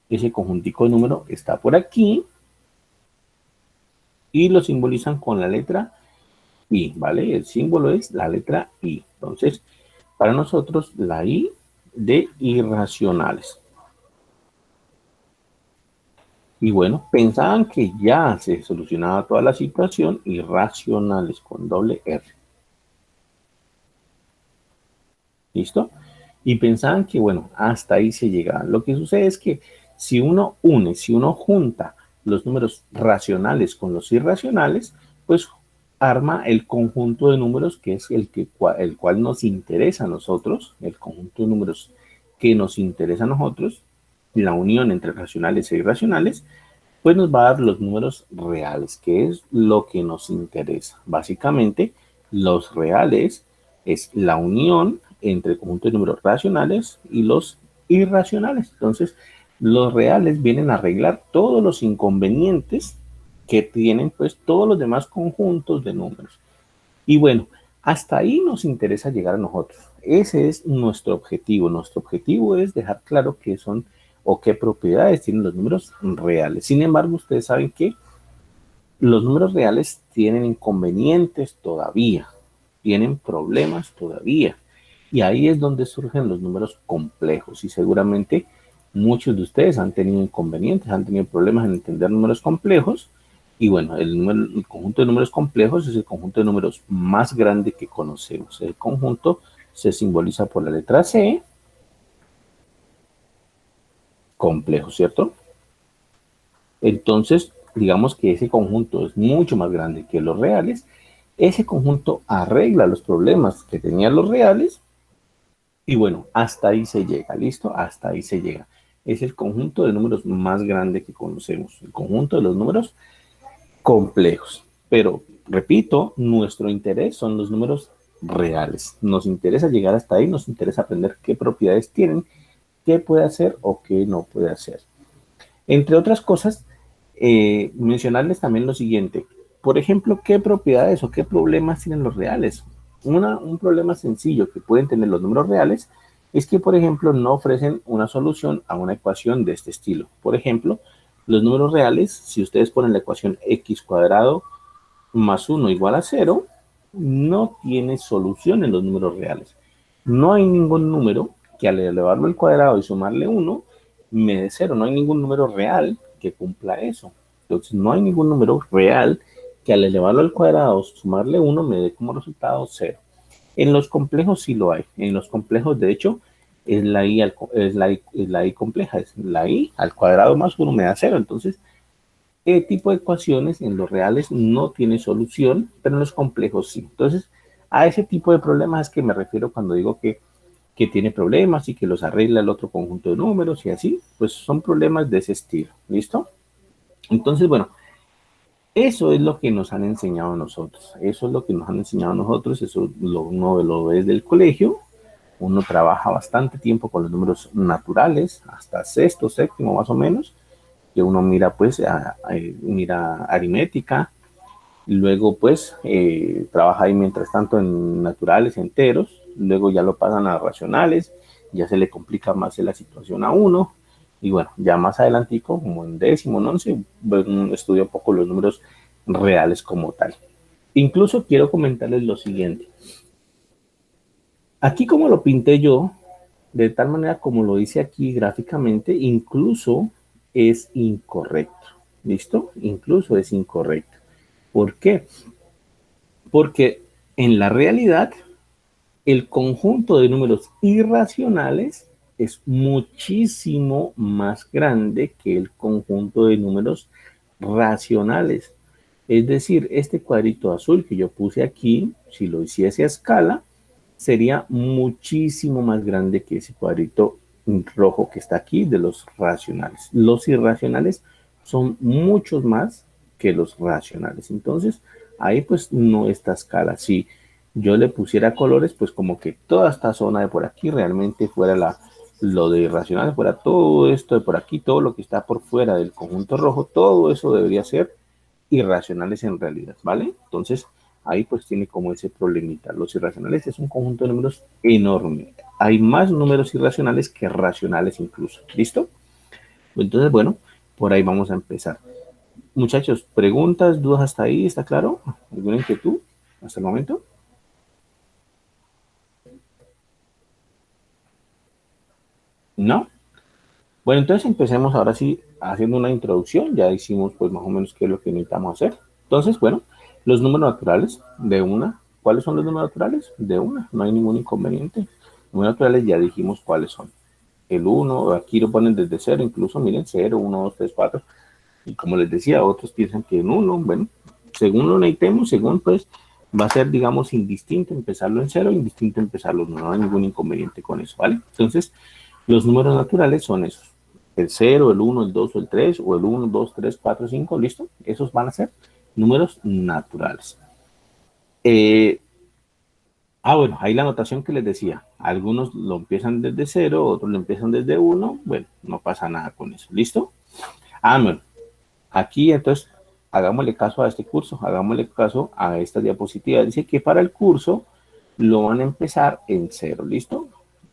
Ese conjuntico de números está por aquí. Y lo simbolizan con la letra I, ¿vale? El símbolo es la letra I. Entonces, para nosotros, la I de irracionales. Y bueno, pensaban que ya se solucionaba toda la situación, irracionales con doble R. ¿Listo? Y pensaban que, bueno, hasta ahí se llegaba. Lo que sucede es que si uno une, si uno junta los números racionales con los irracionales, pues arma el conjunto de números que es el cual nos interesa a nosotros, el conjunto de números que nos interesa a nosotros, la unión entre racionales e irracionales, pues nos va a dar los números reales, que es lo que nos interesa. Básicamente, los reales es la unión entre el conjunto de números racionales y los irracionales. Entonces, los reales vienen a arreglar todos los inconvenientes que tienen pues todos los demás conjuntos de números. Y bueno, hasta ahí nos interesa llegar a nosotros. Ese es nuestro objetivo. Nuestro objetivo es dejar claro qué son o qué propiedades tienen los números reales. Sin embargo, ustedes saben que los números reales tienen inconvenientes todavía, tienen problemas todavía. Y ahí es donde surgen los números complejos. Y seguramente muchos de ustedes han tenido inconvenientes, han tenido problemas en entender números complejos. Y bueno, el conjunto de números complejos es el conjunto de números más grande que conocemos. El conjunto se simboliza por la letra C. Complejo, ¿cierto? Entonces, digamos que ese conjunto es mucho más grande que los reales. Ese conjunto arregla los problemas que tenían los reales. Y bueno, hasta ahí se llega, ¿listo? Hasta ahí se llega. Es el conjunto de números más grande que conocemos. El conjunto de los números complejos. Pero, repito, nuestro interés son los números reales. Nos interesa llegar hasta ahí, nos interesa aprender qué propiedades tienen, qué puede hacer o qué no puede hacer. Entre otras cosas, mencionarles también lo siguiente. Por ejemplo, ¿qué propiedades o qué problemas tienen los reales? Un problema sencillo que pueden tener los números reales es que, por ejemplo, no ofrecen una solución a una ecuación de este estilo. Por ejemplo, los números reales, si ustedes ponen la ecuación x² más 1 igual a 0, no tiene solución en los números reales. No hay ningún número que al elevarlo al cuadrado y sumarle 1 me dé 0. No hay ningún número real que cumpla eso. Entonces, no hay ningún número real que al elevarlo al cuadrado, sumarle 1, me dé como resultado 0. En los complejos sí lo hay. En los complejos, de hecho, es la i compleja. Es la i al cuadrado más 1 me da 0. Entonces, este tipo de ecuaciones en los reales no tiene solución, pero en los complejos sí. Entonces, A ese tipo de problemas es que me refiero cuando digo que tiene problemas y que los arregla el otro conjunto de números y así, pues son problemas de ese estilo, ¿listo? Entonces, bueno, eso es lo que nos han enseñado a nosotros, eso es lo que nos han enseñado a nosotros, eso uno lo ve desde el colegio, uno trabaja bastante tiempo con los números naturales, hasta sexto, séptimo más o menos, que uno mira pues, mira aritmética, y luego pues trabaja ahí mientras tanto en naturales enteros, luego ya lo pasan a racionales, ya se le complica más la situación a uno, y bueno, ya más adelantico, como en décimo, en once, estudia un poco los números reales como tal. Incluso quiero comentarles lo siguiente. Aquí como lo pinté yo, de tal manera como lo hice aquí gráficamente, incluso es incorrecto. ¿Listo? Incluso es incorrecto. ¿Por qué? Porque en la realidad, el conjunto de números irracionales es muchísimo más grande que el conjunto de números racionales. Es decir, este cuadrito azul que yo puse aquí, si lo hiciese a escala, sería muchísimo más grande que ese cuadrito rojo que está aquí de los racionales. Los irracionales son muchos más que los racionales. Entonces, ahí pues no está escala. Si yo le pusiera colores, pues como que toda esta zona de por aquí realmente fuera lo de irracionales, fuera todo esto de por aquí, todo lo que está por fuera del conjunto rojo, todo eso debería ser irracionales en realidad, ¿vale? Entonces, ahí pues tiene como ese problemita. Los irracionales es un conjunto de números enorme. Hay más números irracionales que racionales incluso. ¿Listo? Entonces, bueno, por ahí vamos a empezar. Muchachos, preguntas, dudas hasta ahí, ¿está claro? ¿Alguna inquietud hasta el momento? ¿No? Bueno, entonces empecemos ahora sí haciendo una introducción. Ya hicimos pues más o menos qué es lo que necesitamos hacer. Entonces, bueno, los números naturales de una. ¿Cuáles son los números naturales? De una, no hay ningún inconveniente. Los números naturales ya dijimos cuáles son. El 1, aquí lo ponen desde 0, incluso miren, 0, 1, 2, 3, 4. Y como les decía, otros piensan que en 1, bueno, según lo necesitemos, según pues va a ser, digamos, indistinto empezarlo en 0, indistinto empezarlo en 1, no hay ningún inconveniente con eso, ¿vale? Entonces, los números naturales son esos. El 0, el 1, el 2 o el 3, o el 1, 2, 3, 4, 5, ¿listo? Esos van a ser números naturales. Bueno, ahí la anotación que les decía. Algunos lo empiezan desde 0, otros lo empiezan desde 1. Bueno, no pasa nada con eso. ¿Listo? Bueno, aquí entonces hagámosle caso a este curso, hagámosle caso a esta diapositiva. Dice que para el curso lo van a empezar en 0. ¿Listo?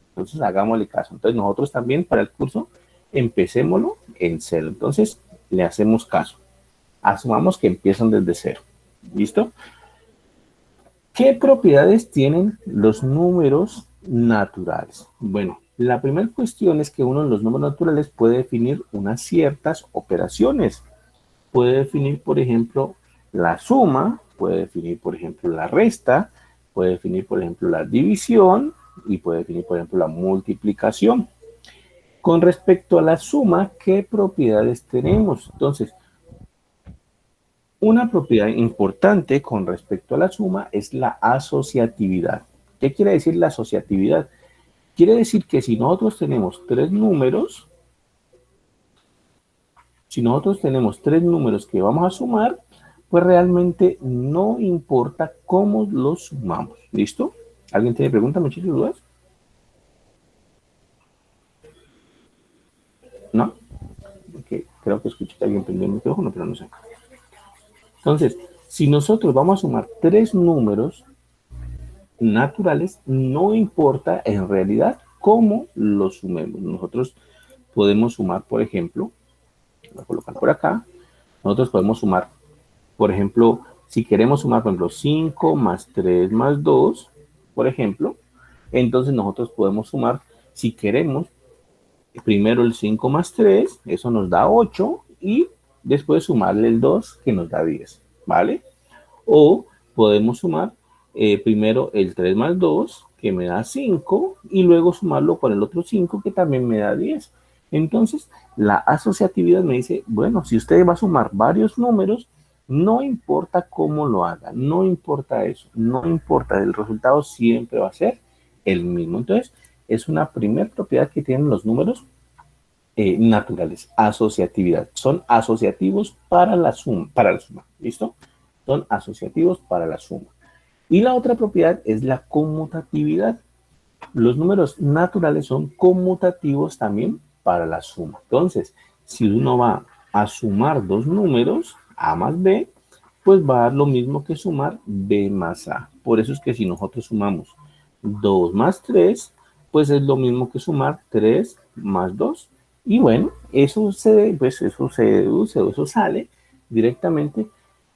Entonces hagámosle caso. Entonces nosotros también para el curso empecémoslo en 0. Entonces le hacemos caso. Asumamos que empiezan desde 0. ¿Listo? ¿Qué propiedades tienen los números naturales? Bueno, la primera cuestión es que uno en los números naturales puede definir unas ciertas operaciones. Puede definir, por ejemplo, la suma, puede definir, por ejemplo, la resta, puede definir, por ejemplo, la división y puede definir, por ejemplo, la multiplicación. Con respecto a la suma, ¿qué propiedades tenemos? Entonces, una propiedad importante con respecto a la suma es la asociatividad. ¿Qué quiere decir la asociatividad? Quiere decir que si nosotros tenemos tres números, que vamos a sumar, pues realmente no importa cómo los sumamos. ¿Listo? ¿Alguien tiene preguntas, muchachos, dudas? ¿No? Okay. Creo que escuché que alguien prendió el micrófono, pero no sé. Entonces, si nosotros vamos a sumar tres números naturales, no importa en realidad cómo los sumemos. Nosotros podemos sumar, por ejemplo, voy a colocar por acá, nosotros podemos sumar, por ejemplo, si queremos sumar, por ejemplo, 5 más 3 más 2, por ejemplo, entonces nosotros podemos sumar, si queremos, primero el 5 más 3, eso nos da 8, y después sumarle el 2, que nos da 10, ¿vale? O podemos sumar primero el 3 más 2, que me da 5, y luego sumarlo con el otro 5, que también me da 10. Entonces, la asociatividad me dice, bueno, si usted va a sumar varios números, No importa cómo lo haga, no importa eso, no importa, el resultado siempre va a ser el mismo. Entonces, es una primera propiedad que tienen los números naturales, asociatividad. Son asociativos para la suma, ¿listo? Son asociativos para la suma. Y la otra propiedad es la conmutatividad. Los números naturales son conmutativos también para la suma. Entonces, si uno va a sumar dos números, A más B, pues va a dar lo mismo que sumar B más A. Por eso es que si nosotros sumamos 2 más 3, pues es lo mismo que sumar 3 más 2. Y bueno, eso se deduce o eso sale directamente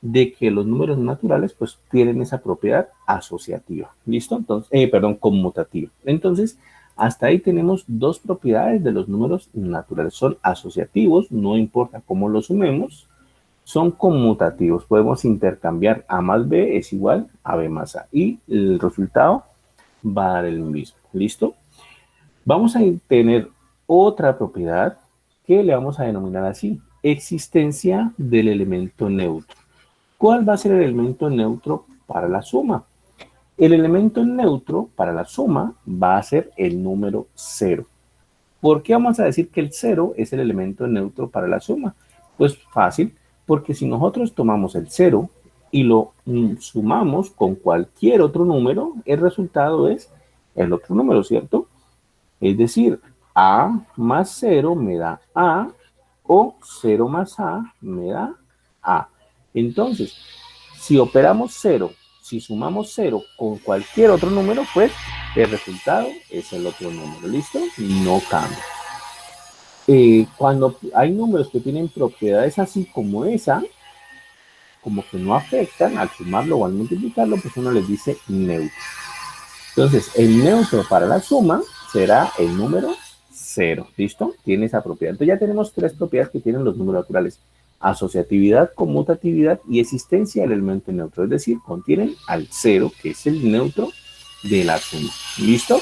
de que los números naturales pues tienen esa propiedad asociativa. ¿Listo? Entonces, conmutativa. Entonces, hasta ahí tenemos dos propiedades de los números naturales. Son asociativos, no importa cómo los sumemos. Son conmutativos. Podemos intercambiar A más B es igual a B más A. Y el resultado va a dar el mismo. ¿Listo? Vamos a tener otra propiedad que le vamos a denominar así. Existencia del elemento neutro. ¿Cuál va a ser el elemento neutro para la suma? El elemento neutro para la suma va a ser el número 0. ¿Por qué vamos a decir que el 0 es el elemento neutro para la suma? Pues fácil, porque si nosotros tomamos el 0 y lo sumamos con cualquier otro número, el resultado es el otro número, ¿cierto? Es decir, A más 0 me da A o 0 más A me da A. Entonces, si operamos 0, si sumamos 0 con cualquier otro número, pues el resultado es el otro número. ¿Listo? No cambia. Cuando hay números que tienen propiedades así como esa, como que no afectan al sumarlo o al multiplicarlo, pues uno les dice neutro. Entonces, el neutro para la suma será el número 0. ¿Listo? Tiene esa propiedad. Entonces ya tenemos tres propiedades que tienen los números naturales. Asociatividad, conmutatividad y existencia del elemento neutro. Es decir, contienen al 0, que es el neutro de la suma. ¿Listo?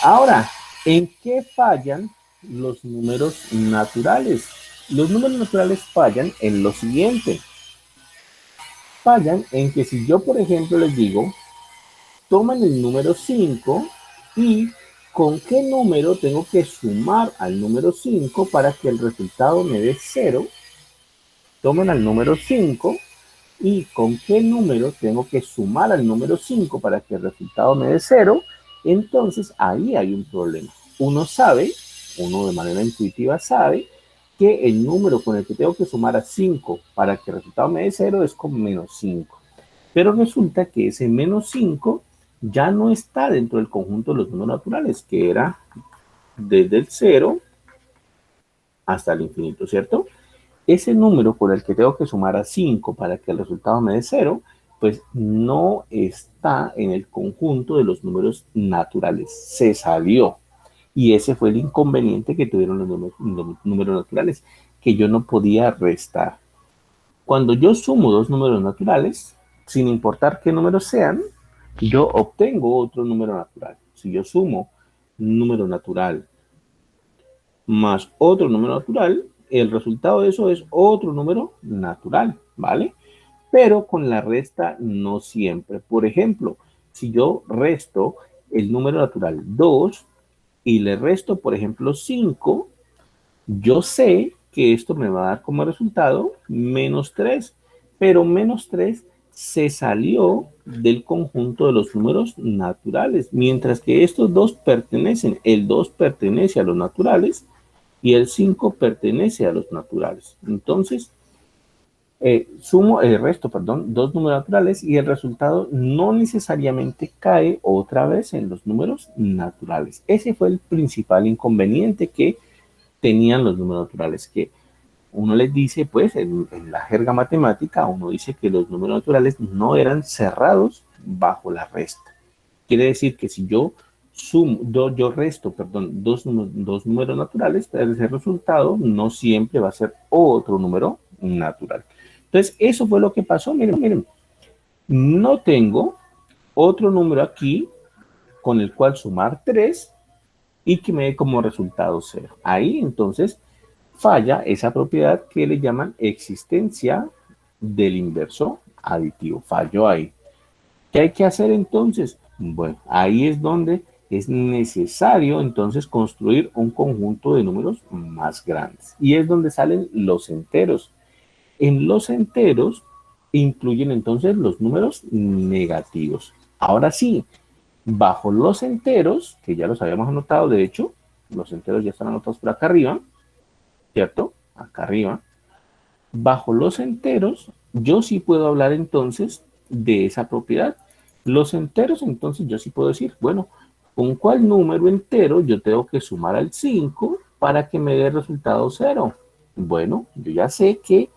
Ahora, ¿en qué fallan los números naturales? Los números naturales fallan en lo siguiente. Fallan en que si yo, por ejemplo, les digo, toman el número 5 y ¿con qué número tengo que sumar al número 5 para que el resultado me dé 0? Tomen al número 5 y ¿con qué número tengo que sumar al número 5 para que el resultado me dé 0? Entonces ahí hay un problema. Uno de manera intuitiva sabe que el número con el que tengo que sumar a 5 para que el resultado me dé 0 es con menos 5. Pero resulta que ese menos 5 ya no está dentro del conjunto de los números naturales, que era desde el 0 hasta el infinito, ¿cierto? Ese número por el que tengo que sumar a 5 para que el resultado me dé 0, pues no está en el conjunto de los números naturales, se salió. Y ese fue el inconveniente que tuvieron los números naturales, que yo no podía restar. Cuando yo sumo dos números naturales, sin importar qué números sean, yo obtengo otro número natural. Si yo sumo un número natural más otro número natural, el resultado de eso es otro número natural, ¿vale? Pero con la resta no siempre. Por ejemplo, si yo resto el número natural 2 y le resto, por ejemplo, 5, yo sé que esto me va a dar como resultado menos 3, pero menos 3 se salió del conjunto de los números naturales, mientras que estos dos pertenecen, el 2 pertenece a los naturales y el 5 pertenece a los naturales. Entonces, resto dos números naturales y el resultado no necesariamente cae otra vez en los números naturales. Ese fue el principal inconveniente que tenían los números naturales, que uno les dice, pues, en la jerga matemática, uno dice que los números naturales no eran cerrados bajo la resta. Quiere decir que si yo resto dos números naturales, ese resultado no siempre va a ser otro número natural. Entonces, eso fue lo que pasó. Miren, no tengo otro número aquí con el cual sumar 3 y que me dé como resultado 0. Ahí, entonces, falla esa propiedad que le llaman existencia del inverso aditivo. Falló ahí. ¿Qué hay que hacer entonces? Bueno, ahí es donde es necesario entonces construir un conjunto de números más grandes. Y es donde salen los enteros. En los enteros incluyen entonces los números negativos. Ahora sí, bajo los enteros, que ya los habíamos anotado, de hecho, los enteros ya están anotados por acá arriba, ¿cierto? Acá arriba. Bajo los enteros, yo sí puedo hablar entonces de esa propiedad. Los enteros, entonces yo sí puedo decir, bueno, ¿con cuál número entero yo tengo que sumar al 5 para que me dé el resultado 0? Bueno, yo ya sé que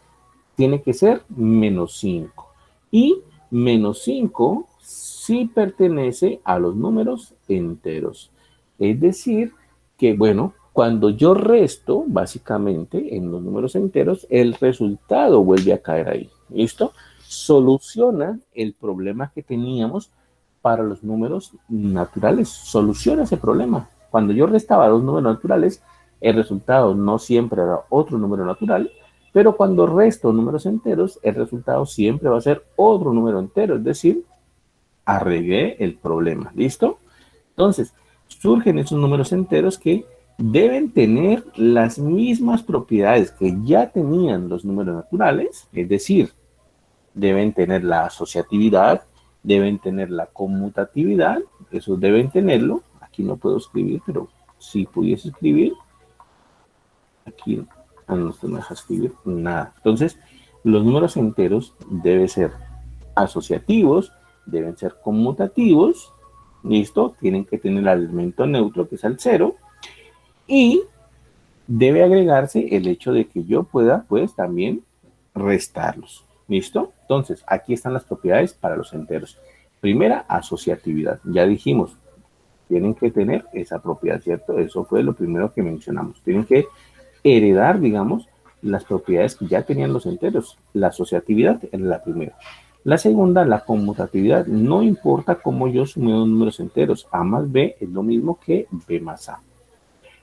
tiene que ser menos 5. Y menos 5 sí pertenece a los números enteros. Es decir, que bueno, cuando yo resto, básicamente, en los números enteros, el resultado vuelve a caer ahí. ¿Listo? Soluciona el problema que teníamos para los números naturales. Soluciona ese problema. Cuando yo restaba dos números naturales, el resultado no siempre era otro número natural, pero cuando resto números enteros, el resultado siempre va a ser otro número entero. Es decir, arreglé el problema. ¿Listo? Entonces, surgen esos números enteros que deben tener las mismas propiedades que ya tenían los números naturales, es decir, deben tener la asociatividad, deben tener la conmutatividad, eso deben tenerlo. Aquí no puedo escribir, pero si pudiese escribir, aquí no se me deja escribir nada. Entonces, los números enteros deben ser asociativos, deben ser conmutativos, ¿listo? Tienen que tener el elemento neutro, que es el 0, y debe agregarse el hecho de que yo pueda, pues, también restarlos. ¿Listo? Entonces, aquí están las propiedades para los enteros. Primera, asociatividad. Ya dijimos, tienen que tener esa propiedad, ¿cierto? Eso fue lo primero que mencionamos. Tienen que heredar, digamos, las propiedades que ya tenían los enteros. La asociatividad es la primera. La segunda, la conmutatividad. No importa cómo yo sume dos números enteros. A más B es lo mismo que B más A.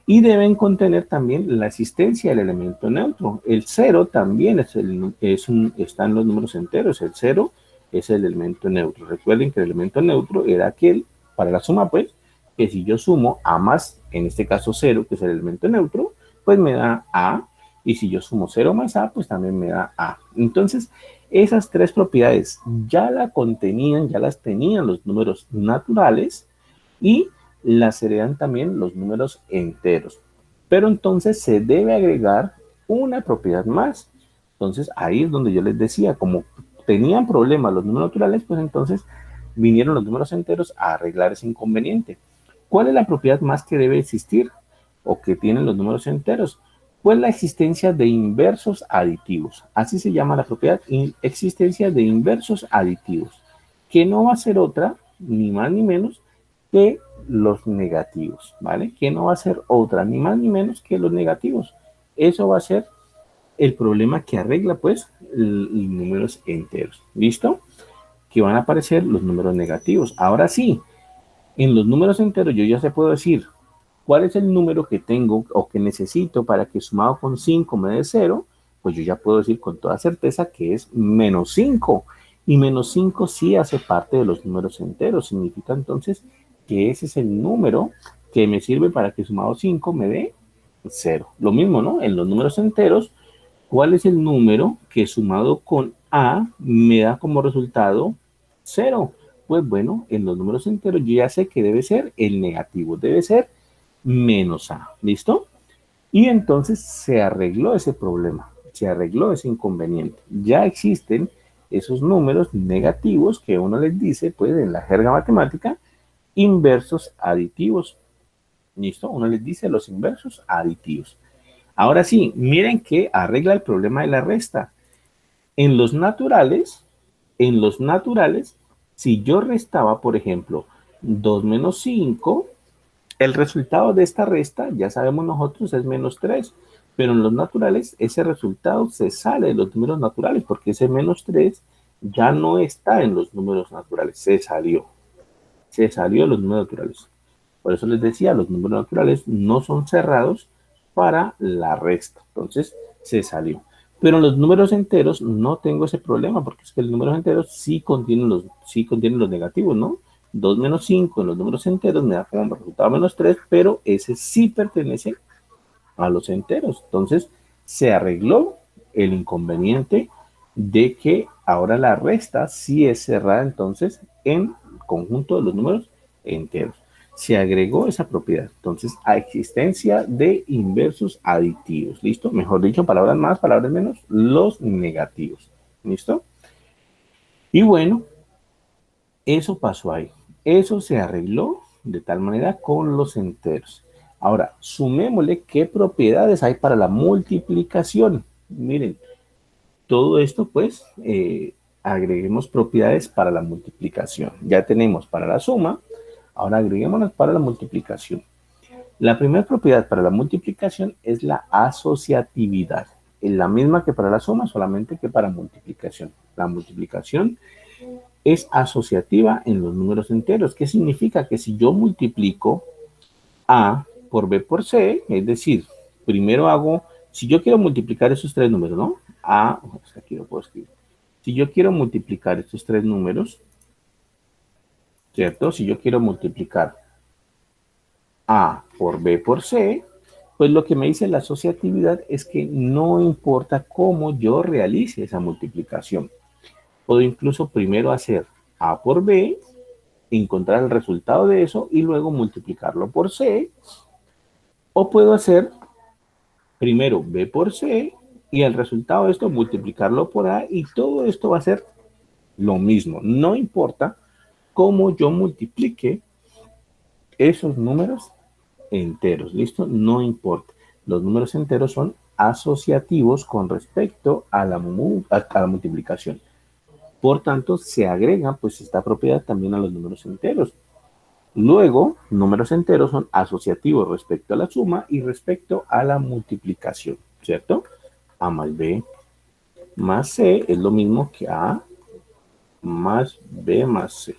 Y deben contener también la existencia del elemento neutro. El 0 también está en los números enteros. El 0 es el elemento neutro. Recuerden que el elemento neutro era aquel, para la suma, pues, que si yo sumo A más, en este caso 0, que es el elemento neutro, pues me da A. Y si yo sumo 0 más A, pues también me da A. Entonces, esas tres propiedades ya las tenían los números naturales y las heredan también los números enteros. Pero entonces se debe agregar una propiedad más. Entonces ahí es donde yo les decía, como tenían problemas los números naturales, pues entonces vinieron los números enteros a arreglar ese inconveniente. ¿Cuál es la propiedad más que debe existir o que tienen los números enteros? Pues la existencia de inversos aditivos. Así se llama la propiedad, existencia de inversos aditivos, que no va a ser otra, ni más ni menos, que los negativos, ¿vale? Que no va a ser otra, ni más ni menos que los negativos. Eso va a ser el problema que arregla, pues, los números enteros. ¿Listo? Que van a aparecer los números negativos. Ahora sí, en los números enteros yo ya se puedo decir cuál es el número que tengo o que necesito para que sumado con 5 me dé 0. Pues yo ya puedo decir con toda certeza que es menos 5. Y menos 5 sí hace parte de los números enteros. Significa entonces que ese es el número que me sirve para que sumado 5 me dé 0. Lo mismo, ¿no? En los números enteros, ¿cuál es el número que sumado con A me da como resultado 0? Pues bueno, en los números enteros yo ya sé que debe ser el negativo, debe ser menos A. ¿Listo? Y entonces se arregló ese problema, se arregló ese inconveniente. Ya existen esos números negativos que uno les dice, pues en la jerga matemática, inversos aditivos. ¿Listo? Uno les dice los inversos aditivos. Ahora sí, miren que arregla el problema de la resta. En los naturales, si yo restaba, por ejemplo, 2 menos 5, el resultado de esta resta, ya sabemos nosotros, es menos 3. Pero en los naturales, ese resultado se sale de los números naturales, porque ese menos 3 ya no está en los números naturales, se salió de los números naturales. Por eso les decía, los números naturales no son cerrados, para la resta. Entonces, se salió. Pero en los números enteros no tengo ese problema, porque es que los números enteros sí contienen los negativos, ¿no? 2 menos 5 en los números enteros me da como resultado menos 3, pero ese sí pertenece a los enteros. Entonces, se arregló el inconveniente de que ahora la resta sí es cerrada, entonces, en conjunto de los números enteros. Se agregó esa propiedad. Entonces, a existencia de inversos aditivos. ¿Listo? Mejor dicho, palabras más, palabras menos, los negativos. ¿Listo? Y bueno, eso pasó ahí. Eso se arregló de tal manera con los enteros. Ahora, sumémosle qué propiedades hay para la multiplicación. Miren, todo esto, pues, agreguemos propiedades para la multiplicación. Ya tenemos para la suma, ahora agreguémonos para la multiplicación. La primera propiedad para la multiplicación es la asociatividad. Es la misma que para la suma, solamente que para multiplicación. La multiplicación es asociativa en los números enteros. ¿Qué significa? Que si yo multiplico A por B por C, es decir, primero hago, si yo quiero multiplicar esos tres números, ¿no? Aquí lo puedo escribir. Si yo quiero multiplicar estos tres números, ¿cierto? Si yo quiero multiplicar A por B por C, pues lo que me dice la asociatividad es que no importa cómo yo realice esa multiplicación. Puedo incluso primero hacer A por B, encontrar el resultado de eso y luego multiplicarlo por C. O puedo hacer primero B por C y el resultado de esto multiplicarlo por A y todo esto va a ser lo mismo. No importa cómo yo multiplique esos números enteros. ¿Listo? No importa. Los números enteros son asociativos con respecto a la multiplicación. Por tanto, se agrega pues esta propiedad también a los números enteros. Luego, números enteros son asociativos respecto a la suma y respecto a la multiplicación, ¿cierto? A más B más C es lo mismo que A más B más C.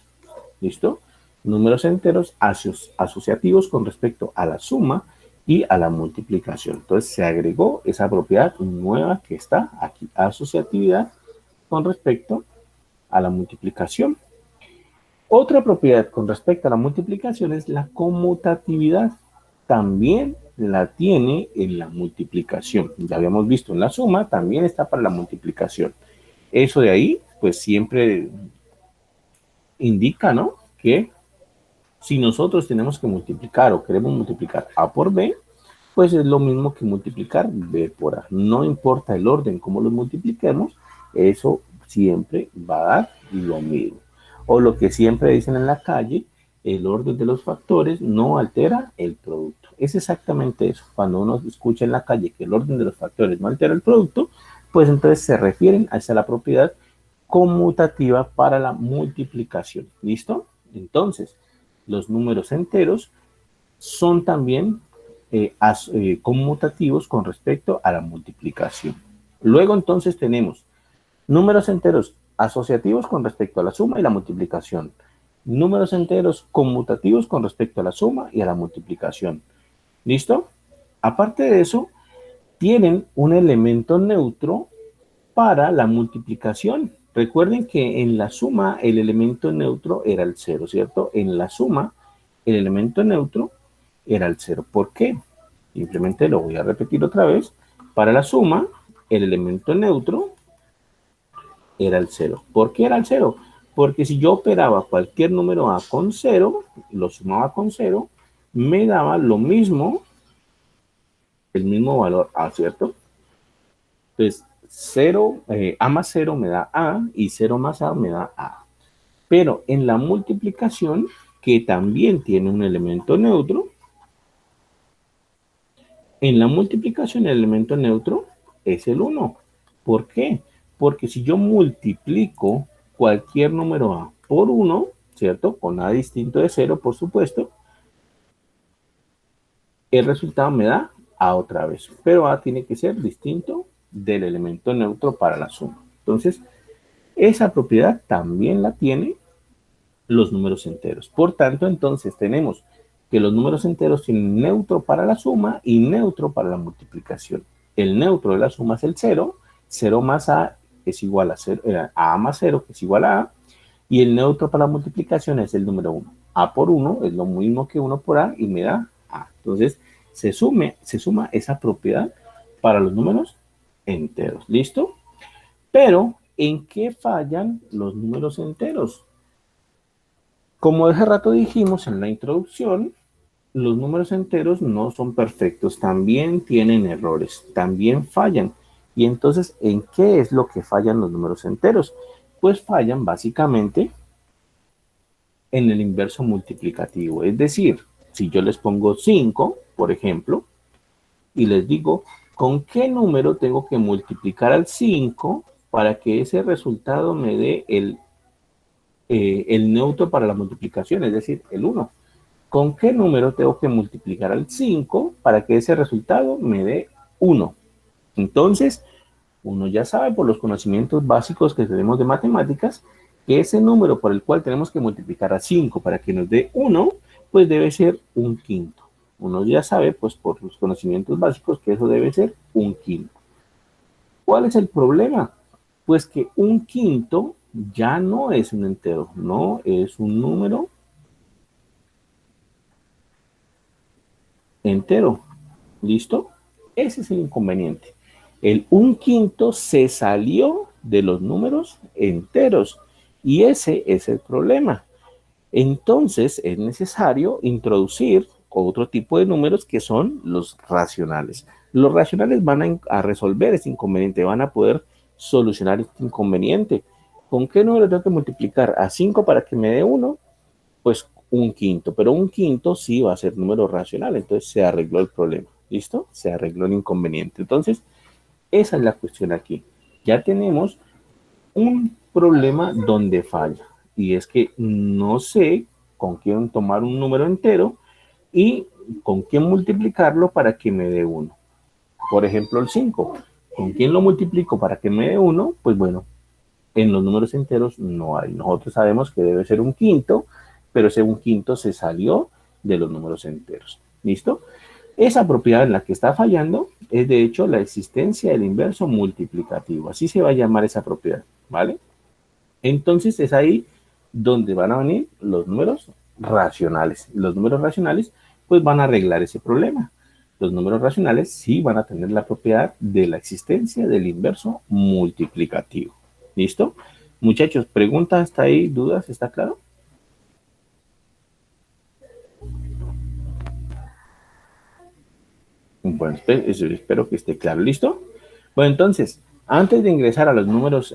¿Listo? Números enteros asociativos con respecto a la suma y a la multiplicación. Entonces, se agregó esa propiedad nueva que está aquí, asociatividad con respecto a la multiplicación. Otra propiedad con respecto a la multiplicación es la conmutatividad. También la tiene en la multiplicación. Ya habíamos visto en la suma, también está para la multiplicación. Eso de ahí, pues siempre indica, ¿no? Que si nosotros tenemos que multiplicar o queremos multiplicar A por B, pues es lo mismo que multiplicar B por A. No importa el orden como lo multipliquemos, eso siempre va a dar lo mismo. O lo que siempre dicen en la calle, el orden de los factores no altera el producto. Es exactamente eso. Cuando uno escucha en la calle que el orden de los factores no altera el producto, pues entonces se refieren a esa la propiedad conmutativa para la multiplicación. ¿Listo? Entonces, los números enteros son también conmutativos con respecto a la multiplicación. Luego entonces tenemos números enteros asociativos con respecto a la suma y la multiplicación. Números enteros conmutativos con respecto a la suma y a la multiplicación. ¿Listo? Aparte de eso, tienen un elemento neutro para la multiplicación. Recuerden que en la suma el elemento neutro era el 0, ¿cierto? En la suma el elemento neutro era el 0. ¿Por qué? Simplemente lo voy a repetir otra vez. Para la suma, el elemento neutro era el 0. ¿Por qué era el 0? Porque si yo operaba cualquier número A con 0, lo sumaba con 0, me daba lo mismo, el mismo valor A, ¿cierto? Entonces, 0, A más 0 me da A y 0 más A me da A. Pero en la multiplicación, que también tiene un elemento neutro, en la multiplicación el elemento neutro es el 1. ¿Por qué? Porque si yo multiplico cualquier número A por 1, ¿cierto? Con A distinto de 0, por supuesto, el resultado me da A otra vez. Pero A tiene que ser distinto del elemento neutro para la suma. Entonces, esa propiedad también la tienen los números enteros. Por tanto, entonces tenemos que los números enteros tienen neutro para la suma y neutro para la multiplicación. El neutro de la suma es el 0, 0 más a es igual a 0, a más 0, que es igual a a, y el neutro para la multiplicación es el número 1. A por 1 es lo mismo que 1 por a y me da a. Entonces, se suma esa propiedad para los números enteros. ¿Listo? Pero, ¿en qué fallan los números enteros? Como hace rato dijimos en la introducción, los números enteros no son perfectos, también tienen errores, también fallan. Y entonces, ¿en qué es lo que fallan los números enteros? Pues fallan básicamente en el inverso multiplicativo. Es decir, si yo les pongo 5, por ejemplo, y les digo, ¿con qué número tengo que multiplicar al 5 para que ese resultado me dé el neutro para la multiplicación, es decir, el 1? ¿Con qué número tengo que multiplicar al 5 para que ese resultado me dé 1? Entonces, uno ya sabe por los conocimientos básicos que tenemos de matemáticas que ese número por el cual tenemos que multiplicar a 5 para que nos dé 1, pues debe ser un quinto. Uno ya sabe, pues por los conocimientos básicos, que eso debe ser un quinto. ¿Cuál es el problema? Pues que un quinto ya no es un entero, no es un número entero. ¿Listo? Ese es el inconveniente. El un quinto se salió de los números enteros y ese es el problema. Entonces es necesario introducir otro tipo de números que son los racionales. Los racionales van a resolver este inconveniente, van a poder solucionar este inconveniente. ¿Con qué número tengo que multiplicar a 5 para que me dé 1? Pues un quinto, pero un quinto sí va a ser número racional, entonces se arregló el problema. ¿Listo? Se arregló el inconveniente. Entonces, esa es la cuestión aquí. Ya tenemos un problema donde falla. Y es que no sé con quién tomar un número entero y con quién multiplicarlo para que me dé 1. Por ejemplo, el 5. ¿Con quién lo multiplico para que me dé 1? Pues bueno, en los números enteros no hay. Nosotros sabemos que debe ser un quinto, pero ese un quinto se salió de los números enteros. ¿Listo? Esa propiedad en la que está fallando es de hecho la existencia del inverso multiplicativo. Así se va a llamar esa propiedad, ¿vale? Entonces es ahí donde van a venir los números racionales. Los números racionales pues van a arreglar ese problema. Los números racionales sí van a tener la propiedad de la existencia del inverso multiplicativo. ¿Listo? Muchachos, ¿preguntas hasta ahí? ¿Dudas? ¿Está claro? Bueno, espero que esté claro. ¿Listo? Bueno, entonces, antes de ingresar a los números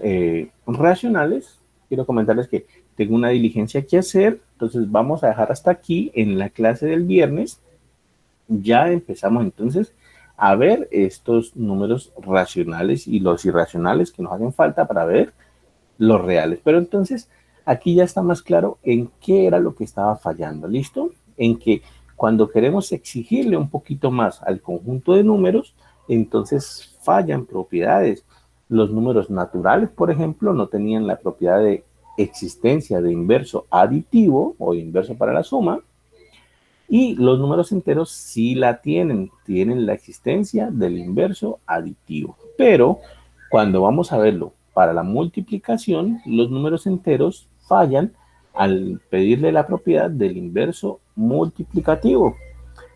racionales, quiero comentarles que tengo una diligencia que hacer. Entonces, vamos a dejar hasta aquí en la clase del viernes. Ya empezamos entonces a ver estos números racionales y los irracionales que nos hacen falta para ver los reales. Pero entonces, aquí ya está más claro en qué era lo que estaba fallando. ¿Listo? En que cuando queremos exigirle un poquito más al conjunto de números, entonces fallan propiedades. Los números naturales, por ejemplo, no tenían la propiedad de existencia de inverso aditivo o inverso para la suma, y los números enteros sí la tienen la existencia del inverso aditivo. Pero cuando vamos a verlo para la multiplicación, los números enteros fallan al pedirle la propiedad del inverso multiplicativo.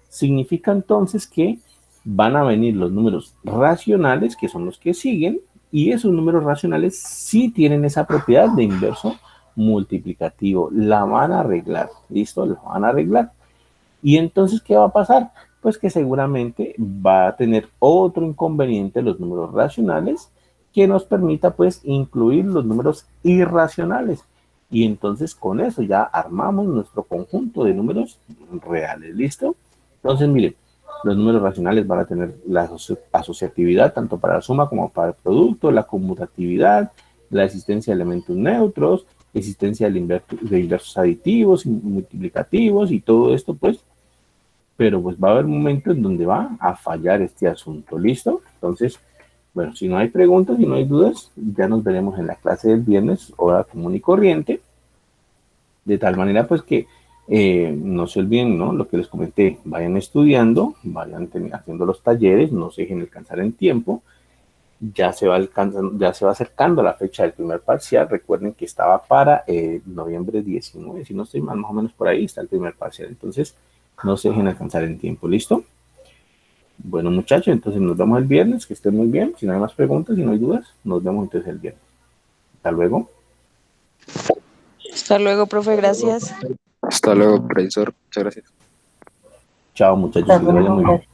Significa entonces que van a venir los números racionales, que son los que siguen, y esos números racionales sí tienen esa propiedad de inverso multiplicativo. La van a arreglar, ¿listo? La van a arreglar. Y entonces, ¿qué va a pasar? Pues que seguramente va a tener otro inconveniente los números racionales que nos permita pues incluir los números irracionales. Y entonces con eso ya armamos nuestro conjunto de números reales. ¿Listo? Entonces, miren, los números racionales van a tener la asociatividad tanto para la suma como para el producto, la conmutatividad, la existencia de elementos neutros, existencia de inversos aditivos y multiplicativos y todo esto, pues. Pero pues va a haber momentos en donde va a fallar este asunto. ¿Listo? Entonces, bueno, si no hay preguntas y no hay dudas, ya nos veremos en la clase del viernes, hora común y corriente. De tal manera, pues, que No se olviden, ¿no? Lo que les comenté, vayan estudiando, haciendo los talleres, no se dejen alcanzar en tiempo. Ya se va acercando la fecha del primer parcial. Recuerden que estaba para noviembre 19, si no estoy mal, más o menos por ahí está el primer parcial. Entonces, no se dejen alcanzar en tiempo, ¿listo? Bueno, muchachos, entonces nos vemos el viernes, que estén muy bien. Si no hay más preguntas, si no hay dudas, nos vemos entonces el viernes. Hasta luego. Hasta luego, profe, gracias. Hasta luego, profesor. Muchas gracias. Chao, muchachos, Hasta que les vaya luego, muy bien. gracias.